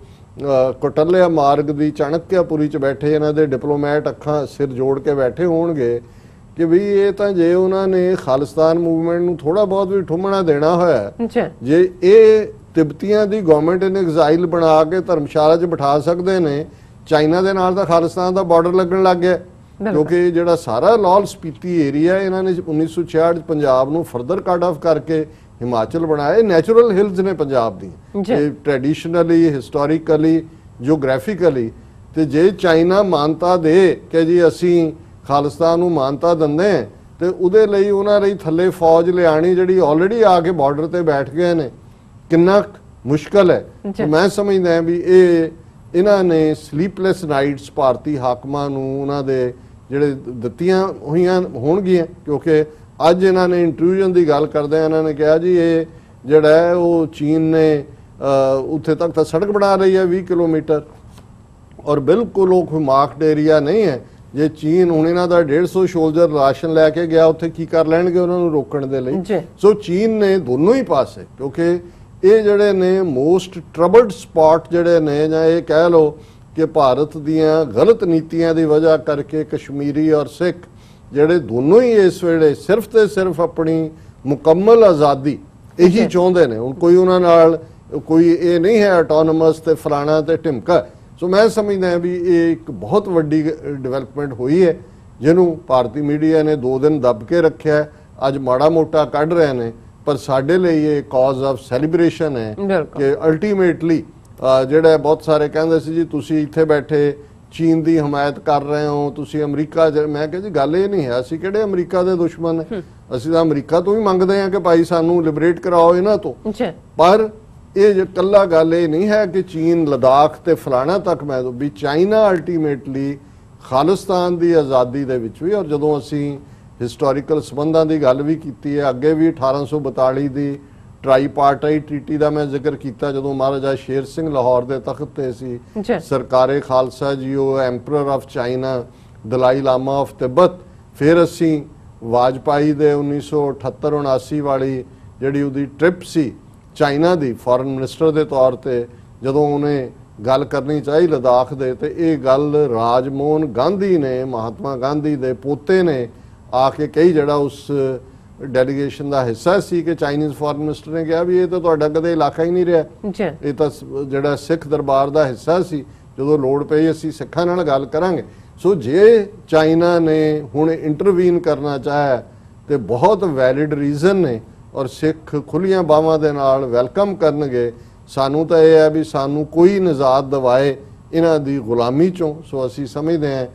ਕੋਟਲਿਆ ਮਾਰਗ ਦੀ ਚਾਣਕਿਆਪੁਰੀ 'ਚ ਬੈਠੇ ਇਹਨਾਂ ਦੇ ਡਿਪਲੋਮੈਟ ਅੱਖਾਂ ਸਿਰ ਜੋੜ ਕੇ ਬੈਠੇ ਹੋਣਗੇ ਕਿ ਵੀ ਇਹ ਤਾਂ ਜੇ ਉਹਨਾਂ ਨੇ ਖਾਲਿਸਤਾਨ ਮੂਵਮੈਂਟ ਨੂੰ ਥੋੜਾ ਬਹੁਤ ਵੀ ਠੁੰਮਣਾ ਦੇਣਾ ਹੋਇਆ, ਜੇ ਇਹ ਤਿੱਬਤੀਆਂ ਦੀ ਗਵਰਨਮੈਂਟ ਇਨ ਐਗਜ਼ਾਈਲ ਬਣਾ ਕੇ ਧਰਮਸ਼ਾਲਾ 'ਚ ਬਿਠਾ ਸਕਦੇ ਨੇ, ਚਾਈਨਾ ਦੇ ਨਾਲ ਤਾਂ ਖਾਲਿਸਤਾਨ ਦਾ ਬਾਰਡਰ ਲੱਗਣ ਲੱਗ ਗਿਆ, ਕਿਉਂਕਿ ਜਿਹੜਾ ਸਾਰਾ ਲਾਹੌਲ ਸਪੀਤੀ ਏਰੀਆ ਇਹਨਾਂ ਨੇ 1966 ਪੰਜਾਬ ਨੂੰ ਫਰਦਰ ਕੱਟ ਆਫ ਕਰਕੇ ਹਿਮਾਚਲ ਬਣਾਇਆ। ਨੈਚੁਰਲ ਹਿਲਸ ਨੇ ਪੰਜਾਬ ਦੀ, ਇਹ ਟ੍ਰੈਡੀਸ਼ਨਲੀ, ਹਿਸਟੋਰੀਕਲੀ, ਜਿਓਗ੍ਰਾਫਿਕਲੀ, ਤੇ ਜੇ ਚਾਈਨਾ ਮਾਨਤਾ ਦੇ ਕਿ ਜੀ ਅਸੀਂ ਖਾਲਿਸਤਾਨ ਨੂੰ ਮਾਨਤਾ ਦਿੰਦੇ ਤੇ ਉਹਦੇ ਲਈ ਉਹਨਾਂ ਲਈ ਥੱਲੇ ਫੌਜ ਲਿਆਣੀ ਜਿਹੜੀ ਆਲਰੇਡੀ ਆ ਕੇ ਬਾਰਡਰ ਤੇ ਬੈਠ ਗਏ ਨੇ, ਕਿੰਨਾ ਮੁਸ਼ਕਲ ਹੈ। ਮੈਂ ਸਮਝਦਾ ਵੀ ਇਹਨਾਂ ਨੇ ਸਲੀਪਲੈਸ ਨਾਈਟਸ ਭਾਰਤੀ ਹਾਕਮਾਂ ਨੂੰ ਉਹਨਾਂ ਦੇ ਜਿਹੜੇ ਦਿੱਤੀਆਂ ਹੋਈਆਂ ਹੋਣਗੀਆਂ, ਕਿਉਂਕਿ ਅੱਜ ਇਹਨਾਂ ਨੇ ਇੰਟਰੂਜਨ ਦੀ ਗੱਲ ਕਰਦੇ ਇਹਨਾਂ ਨੇ ਕਿਹਾ ਜੀ ਇਹ ਜਿਹੜਾ ਹੈ ਉਹ ਚੀਨ ਨੇ ਉੱਥੇ ਤੱਕ ਤਾਂ ਸੜਕ ਬਣਾ ਰਹੀ ਹੈ 20 ਕਿਲੋਮੀਟਰ, ਔਰ ਬਿਲਕੁਲ ਉਹ ਕੋਈ ਮਾਰਕਡ ਏਰੀਆ ਨਹੀਂ ਹੈ ਜੇ ਚੀਨ ਹੁਣ ਇਹਨਾਂ ਦਾ 150 ਸੋਲਜਰ ਰਾਸ਼ਨ ਲੈ ਕੇ ਗਿਆ ਉੱਥੇ ਕੀ ਕਰ ਲੈਣਗੇ ਉਹਨਾਂ ਨੂੰ ਰੋਕਣ ਦੇ ਲਈ। ਸੋ ਚੀਨ ਨੇ ਦੋਨੋਂ ਹੀ ਪਾਸੇ, ਕਿਉਂਕਿ ਇਹ ਜਿਹੜੇ ਨੇ ਮੋਸਟ ਟਰਬਲਡ ਸਪਾਟ ਜਿਹੜੇ ਨੇ, ਜਾਂ ਇਹ ਕਹਿ ਲਓ ਕਿ ਭਾਰਤ ਦੀਆਂ ਗਲਤ ਨੀਤੀਆਂ ਦੀ ਵਜ੍ਹਾ ਕਰਕੇ ਕਸ਼ਮੀਰੀ ਔਰ ਸਿੱਖ ਜਿਹੜੇ ਦੋਨੋਂ ਹੀ ਇਸ ਵੇਲੇ ਸਿਰਫ ਤੇ ਸਿਰਫ ਆਪਣੀ ਮੁਕੰਮਲ ਆਜ਼ਾਦੀ ਇਹੀ ਚਾਹੁੰਦੇ ਨੇ। ਹੁਣ ਕੋਈ ਉਹਨਾਂ ਨਾਲ ਕੋਈ ਇਹ ਨਹੀਂ ਹੈ ਆਟੋਨਮਸ ਤੇ ਫਲਾਣਾ ਤੇ ਢਿਮਕਾ। ਸੋ ਮੈਂ ਸਮਝਦਾ ਵੀ ਇਹ ਇੱਕ ਬਹੁਤ ਵੱਡੀ ਡਿਵੈਲਪਮੈਂਟ ਹੋਈ ਹੈ ਜਿਹਨੂੰ ਭਾਰਤੀ ਮੀਡੀਆ ਨੇ 2 ਦਿਨ ਦੱਬ ਕੇ ਰੱਖਿਆ। ਅੱਜ ਮਾੜਾ ਮੋਟਾ ਕੱਢ ਰਹੇ ਨੇ, ਪਰ ਸਾਡੇ ਲਈ ਇਹ ਕਾਜ਼ ਆਫ ਸੈਲੀਬ੍ਰੇਸ਼ਨ ਹੈ ਕਿ ਅਲਟੀਮੇਟਲੀ ਜਿਹੜਾ ਬਹੁਤ ਸਾਰੇ ਕਹਿੰਦੇ ਸੀ ਜੀ ਤੁਸੀਂ ਇੱਥੇ ਬੈਠੇ ਚੀਨ ਦੀ ਹਮਾਇਤ ਕਰ ਰਹੇ ਹੋ, ਤੁਸੀਂ ਅਮਰੀਕਾ। ਮੈਂ ਕਿਹਾ ਜੀ ਗੱਲ ਇਹ ਨਹੀਂ ਹੈ, ਅਸੀਂ ਕਿਹੜੇ ਅਮਰੀਕਾ ਦੇ ਦੁਸ਼ਮਣ ਹੈ, ਅਸੀਂ ਤਾਂ ਅਮਰੀਕਾ ਤੋਂ ਵੀ ਮੰਗਦੇ ਹਾਂ ਕਿ ਭਾਈ ਸਾਨੂੰ ਲਿਬਰੇਟ ਕਰਾਓ ਇਹਨਾਂ ਤੋਂ। ਪਰ ਇਹ ਕੱਲਾ ਗੱਲ ਇਹ ਨਹੀਂ ਹੈ ਕਿ ਚੀਨ ਲਦਾਖ ਤੇ ਫਲਾਣਾ ਤੱਕ ਮੈਂ ਵੀ ਚਾਈਨਾ ਅਲਟੀਮੇਟਲੀ ਖਾਲਿਸਤਾਨ ਦੀ ਆਜ਼ਾਦੀ ਦੇ ਵਿੱਚ ਵੀ। ਔਰ ਜਦੋਂ ਅਸੀਂ ਹਿਸਟੋਰੀਕਲ ਸੰਬੰਧਾਂ ਦੀ ਗੱਲ ਵੀ ਕੀਤੀ ਹੈ, ਅੱਗੇ ਵੀ 1842 ਦੀ ਟ੍ਰਾਈਪਾਰਟਾਈਟ ਟ੍ਰੀਟੀ ਦਾ ਮੈਂ ਜ਼ਿਕਰ ਕੀਤਾ, ਜਦੋਂ ਮਹਾਰਾਜਾ ਸ਼ੇਰ ਸਿੰਘ ਲਾਹੌਰ ਦੇ ਤਖਤ ਤੇ ਸੀ, ਸਰਕਾਰੇ ਖਾਲਸਾ ਜੀ ਉਹ emperor of China, Dalai Lama of Tibet. ਫਿਰ ਅਸੀਂ ਵਾਜਪਾਈ ਦੇ 1978-79 ਵਾਲੀ ਜਿਹੜੀ ਉਹਦੀ ਟ੍ਰਿਪ ਸੀ ਚਾਈਨਾ ਦੀ ਫੋਰਨ ਮਿਨਿਸਟਰ ਦੇ ਤੌਰ ਤੇ, ਜਦੋਂ ਉਹਨੇ ਗੱਲ ਕਰਨੀ ਚਾਹੀ ਲਦਾਖ ਦੇ, ਤੇ ਇਹ ਗੱਲ ਰਾਜਮੋਹਨ ਗਾਂਧੀ ਨੇ, ਮਹਾਤਮਾ ਗਾਂਧੀ ਦੇ ਪੋਤੇ ਨੇ ਆ ਕੇ ਕਹੀ, ਜਿਹੜਾ ਉਸ ਡੈਲੀਗੇਸ਼ਨ ਦਾ ਹਿੱਸਾ ਸੀ, ਕਿ ਚਾਈਨੀਜ਼ ਫੋਰਨ ਮਿਨਿਸਟਰ ਨੇ ਕਿਹਾ ਵੀ ਇਹ ਤਾਂ ਤੁਹਾਡਾ ਕਦੇ ਇਲਾਕਾ ਹੀ ਨਹੀਂ ਰਿਹਾ, ਇਹ ਤਾਂ ਜਿਹੜਾ ਸਿੱਖ ਦਰਬਾਰ ਦਾ ਹਿੱਸਾ ਸੀ, ਜਦੋਂ ਲੋੜ ਪਈ ਅਸੀਂ ਸਿੱਖਾਂ ਨਾਲ ਗੱਲ ਕਰਾਂਗੇ। ਸੋ ਜੇ ਚਾਈਨਾ ਨੇ ਹੁਣ ਇੰਟਰਵੀਨ ਕਰਨਾ ਚਾਹਿਆ ਤੇ ਬਹੁਤ ਵੈਲਿਡ ਰੀਜ਼ਨ ਨੇ, ਔਰ ਸਿੱਖ ਖੁੱਲੀਆਂ ਬਾਹਾਂ ਦੇ ਨਾਲ ਵੈਲਕਮ ਕਰਨਗੇ। ਸਾਨੂੰ ਤਾਂ ਇਹ ਹੈ ਵੀ ਸਾਨੂੰ ਕੋਈ ਨਿਜ਼ਾਤ ਦਿਵਾਏ ਇਹਨਾਂ ਦੀ ਗੁਲਾਮੀ ਚੋਂ। ਸੋ ਅਸੀਂ ਸਮਝਦੇ ਹਾਂ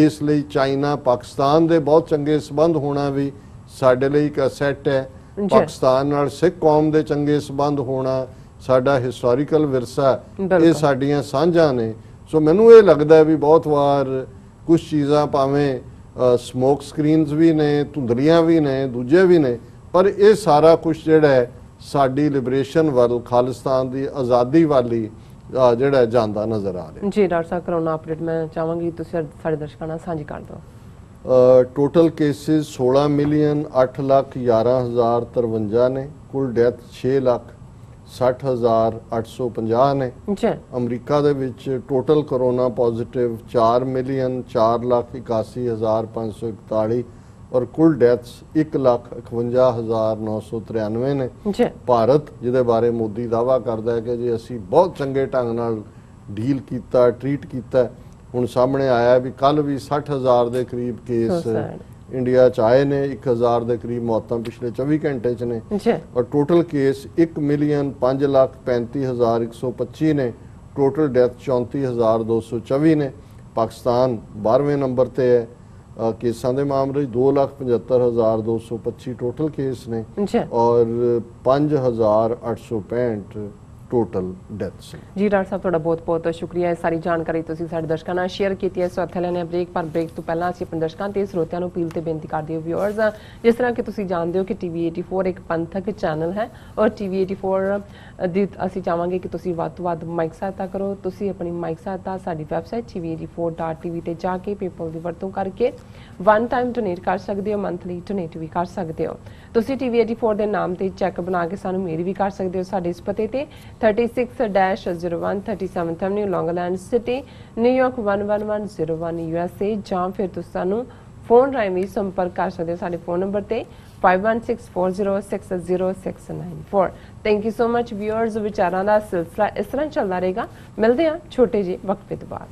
ਇਸ ਲਈ ਚਾਈਨਾ ਪਾਕਿਸਤਾਨ ਦੇ ਬਹੁਤ ਚੰਗੇ ਸੰਬੰਧ ਹੋਣਾ ਵੀ ਸਾਡੇ ਲਈ ਇੱਕ ਅਸੈਟ ਹੈ। ਪਾਕਿਸਤਾਨ ਨਾਲ ਸਿੱਖ ਕੌਮ ਦੇ ਚੰਗੇ ਸੰਬੰਧ ਹੋਣਾ ਸਾਡਾ ਹਿਸਟੋਰੀਕਲ ਵਿਰਸਾ, ਇਹ ਸਾਡੀਆਂ ਸਾਂਝਾਂ ਨੇ। ਸੋ ਮੈਨੂੰ ਇਹ ਲੱਗਦਾ ਵੀ ਬਹੁਤ ਵਾਰ ਕੁਝ ਚੀਜ਼ਾਂ ਭਾਵੇਂ ਸਮੋਕ ਸਕਰੀਨਸ ਵੀ ਨੇ, ਧੁੰਦਲੀਆਂ ਵੀ ਨੇ, ਦੂਜੇ ਵੀ ਨੇ, ਪਰ ਇਹ ਸਾਰਾ ਕੁਝ ਜਿਹੜਾ ਹੈ ਸਾਡੀ ਲਿਬਰੇਸ਼ਨ ਵੱਲ, ਖਾਲਿਸਤਾਨ ਦੀ ਆਜ਼ਾਦੀ ਵਾਲੀ ਜਿਹੜਾ ਜਾਂਦਾ ਨਜ਼ਰ ਆ ਰਿਹਾ। ਜੀ ਡਾਕਟਰ ਸਾਹਿਬ, ਕਰੋਨਾ ਅਪਡੇਟ ਮੈਂ ਚਾਹਾਂਗੀ ਤੁਸੀਂ ਸਾਡੇ ਦਰਸ਼ਕਾਂ ਨਾਲ ਸਾਂਝੀ ਕਰ ਦਿਓ। ਟੋਟਲ ਕੇਸਿਸ 16,08,11,053 ਨੇ, ਕੁੱਲ ਡੈਥ 6,60,850 ਨੇ। ਅਮਰੀਕਾ ਦੇ ਵਿੱਚ ਟੋਟਲ ਕਰੋਨਾ ਪੋਜ਼ਿਟਿਵ 4,04,81,541 ਔਰ ਕੁੱਲ ਡੈਥਸ 1,51,993 ਨੇ। ਭਾਰਤ ਜਿਹਦੇ ਬਾਰੇ ਮੋਦੀ ਦਾਅਵਾ ਕਰਦਾ ਹੈ ਕਿ ਜੀ ਅਸੀਂ ਬਹੁਤ ਚੰਗੇ ਢੰਗ ਨਾਲ ਡੀਲ ਕੀਤਾ, ਟ੍ਰੀਟ ਕੀਤਾ, ਹੁਣ ਸਾਹਮਣੇ ਆਇਆ ਵੀ ਕੱਲ ਵੀ 60,000 ਦੇ ਕਰੀਬ ਕੇਸ ਇੰਡੀਆ ਚ ਆਏ ਨੇ, 1,000 ਦੇ ਕਰੀਬ ਮੌਤਾਂ ਪਿਛਲੇ 24 ਘੰਟੇ ਚ ਨੇ, ਔਰ ਟੋਟਲ ਕੇਸ 1,05,35,125 ਨੇ। ਟੋਟਲ ਡੈਥ 34,224 ਨੇ। ਪਾਕਿਸਤਾਨ 12ਵੇਂ ਨੰਬਰ ਤੇ ਹੈ ਕੇਸਾਂ ਦੇ ਮਾਮਲੇ 2,75,225 ਟੋਟਲ ਕੇਸ ਨੇ ਔਰ 5,865 ਟੋਟਲ ਡੈਥਸ। ਜੀ ਡਾਕਟਰ ਸਾਹਿਬ, ਤੁਹਾਡਾ ਬਹੁਤ ਬਹੁਤ ਸ਼ੁਕਰੀਆ, ਇਹ ਸਾਰੀ ਜਾਣਕਾਰੀ ਤੁਸੀਂ ਸਾਡੇ ਦਰਸ਼ਕਾਂ ਨਾਲ ਸ਼ੇਅਰ ਕੀਤੀ ਹੈ। ਸੋ ਇੱਥੇ ਲੈਣੇ ਬ੍ਰੇਕ, ਪਰ ਬ੍ਰੇਕ ਤੋਂ ਪਹਿਲਾਂ ਅਸੀਂ ਆਪਣੇ ਦਰਸ਼ਕਾਂ ਤੇ ਸਰੋਤਿਆਂ ਨੂੰ ਅਪੀਲ ਤੇ ਬੇਨਤੀ ਕਰਦੇ ਹਾਂ ਵਿਊਅਰਸ, ਜਿਸ ਤਰ੍ਹਾਂ ਕਿ ਤੁਸੀਂ ਜਾਣਦੇ ਹੋ ਕਿ TV 84 ਇੱਕ ਪੰਥਕ ਚੈਨਲ ਹੈ ਔਰ TV 84 ਦੀ ਅਸੀਂ ਚਾਹਾਂਗੇ ਕਿ ਤੁਸੀਂ ਵੱਧ ਤੋਂ ਵੱਧ ਮਾਈਕ ਸਹਾਇਤਾ ਕਰੋ। ਤੁਸੀਂ ਆਪਣੀ ਮਾਈਕ ਸਹਾਇਤਾ ਸਾਡੀ ਵੈਬਸਾਈਟ tv84.tv ਤੇ ਜਾ ਕੇ ਪੇਪਲ ਦੀ ਵਰਤੋਂ ਕਰਕੇ ਵਨ ਟਾਈਮ ਡੋਨੇਟ ਕਰ ਸਕਦੇ ਹੋ, ਮੰਥਲੀ ਡੋਨੇਟ ਵੀ ਕਰ ਸਕਦੇ ਹੋ। ਤੁਸੀਂ TV 84 ਦੇ ਨਾਮ ਤੇ ਚੈੱਕ ਬਣਾ ਕੇ ਸਾਨੂੰ ਮੇਲ ਵੀ ਕਰ ਸਕਦੇ ਹੋ ਸਾਡੇ ਇਸ ਪਤੇ ਤੇ 36-01 37th Avenue, Long Island City, New York 11101 USA, ਜਾਂ ਫਿਰ ਤੁਸੀਂ ਸਾਨੂੰ ਫੋਨ ਰਾਹੀਂ ਵੀ ਸੰਪਰਕ ਕਰ ਸਕਦੇ ਹੋ ਸਾਡੇ ਫੋਨ ਨੰਬਰ ਤੇ 5164060694। Thank you so much viewers. ਵਿਚਾਰਾਂ ਦਾ ਸਿਲਸਿਲਾ ਇਸ ਤਰ੍ਹਾਂ ਚੱਲਦਾ ਰਹੇਗਾ। ਮਿਲਦੇ ਹਾਂ ਛੋਟੇ ਜਿਹੇ ਵਕਫੇ ਤੋਂ ਬਾਅਦ।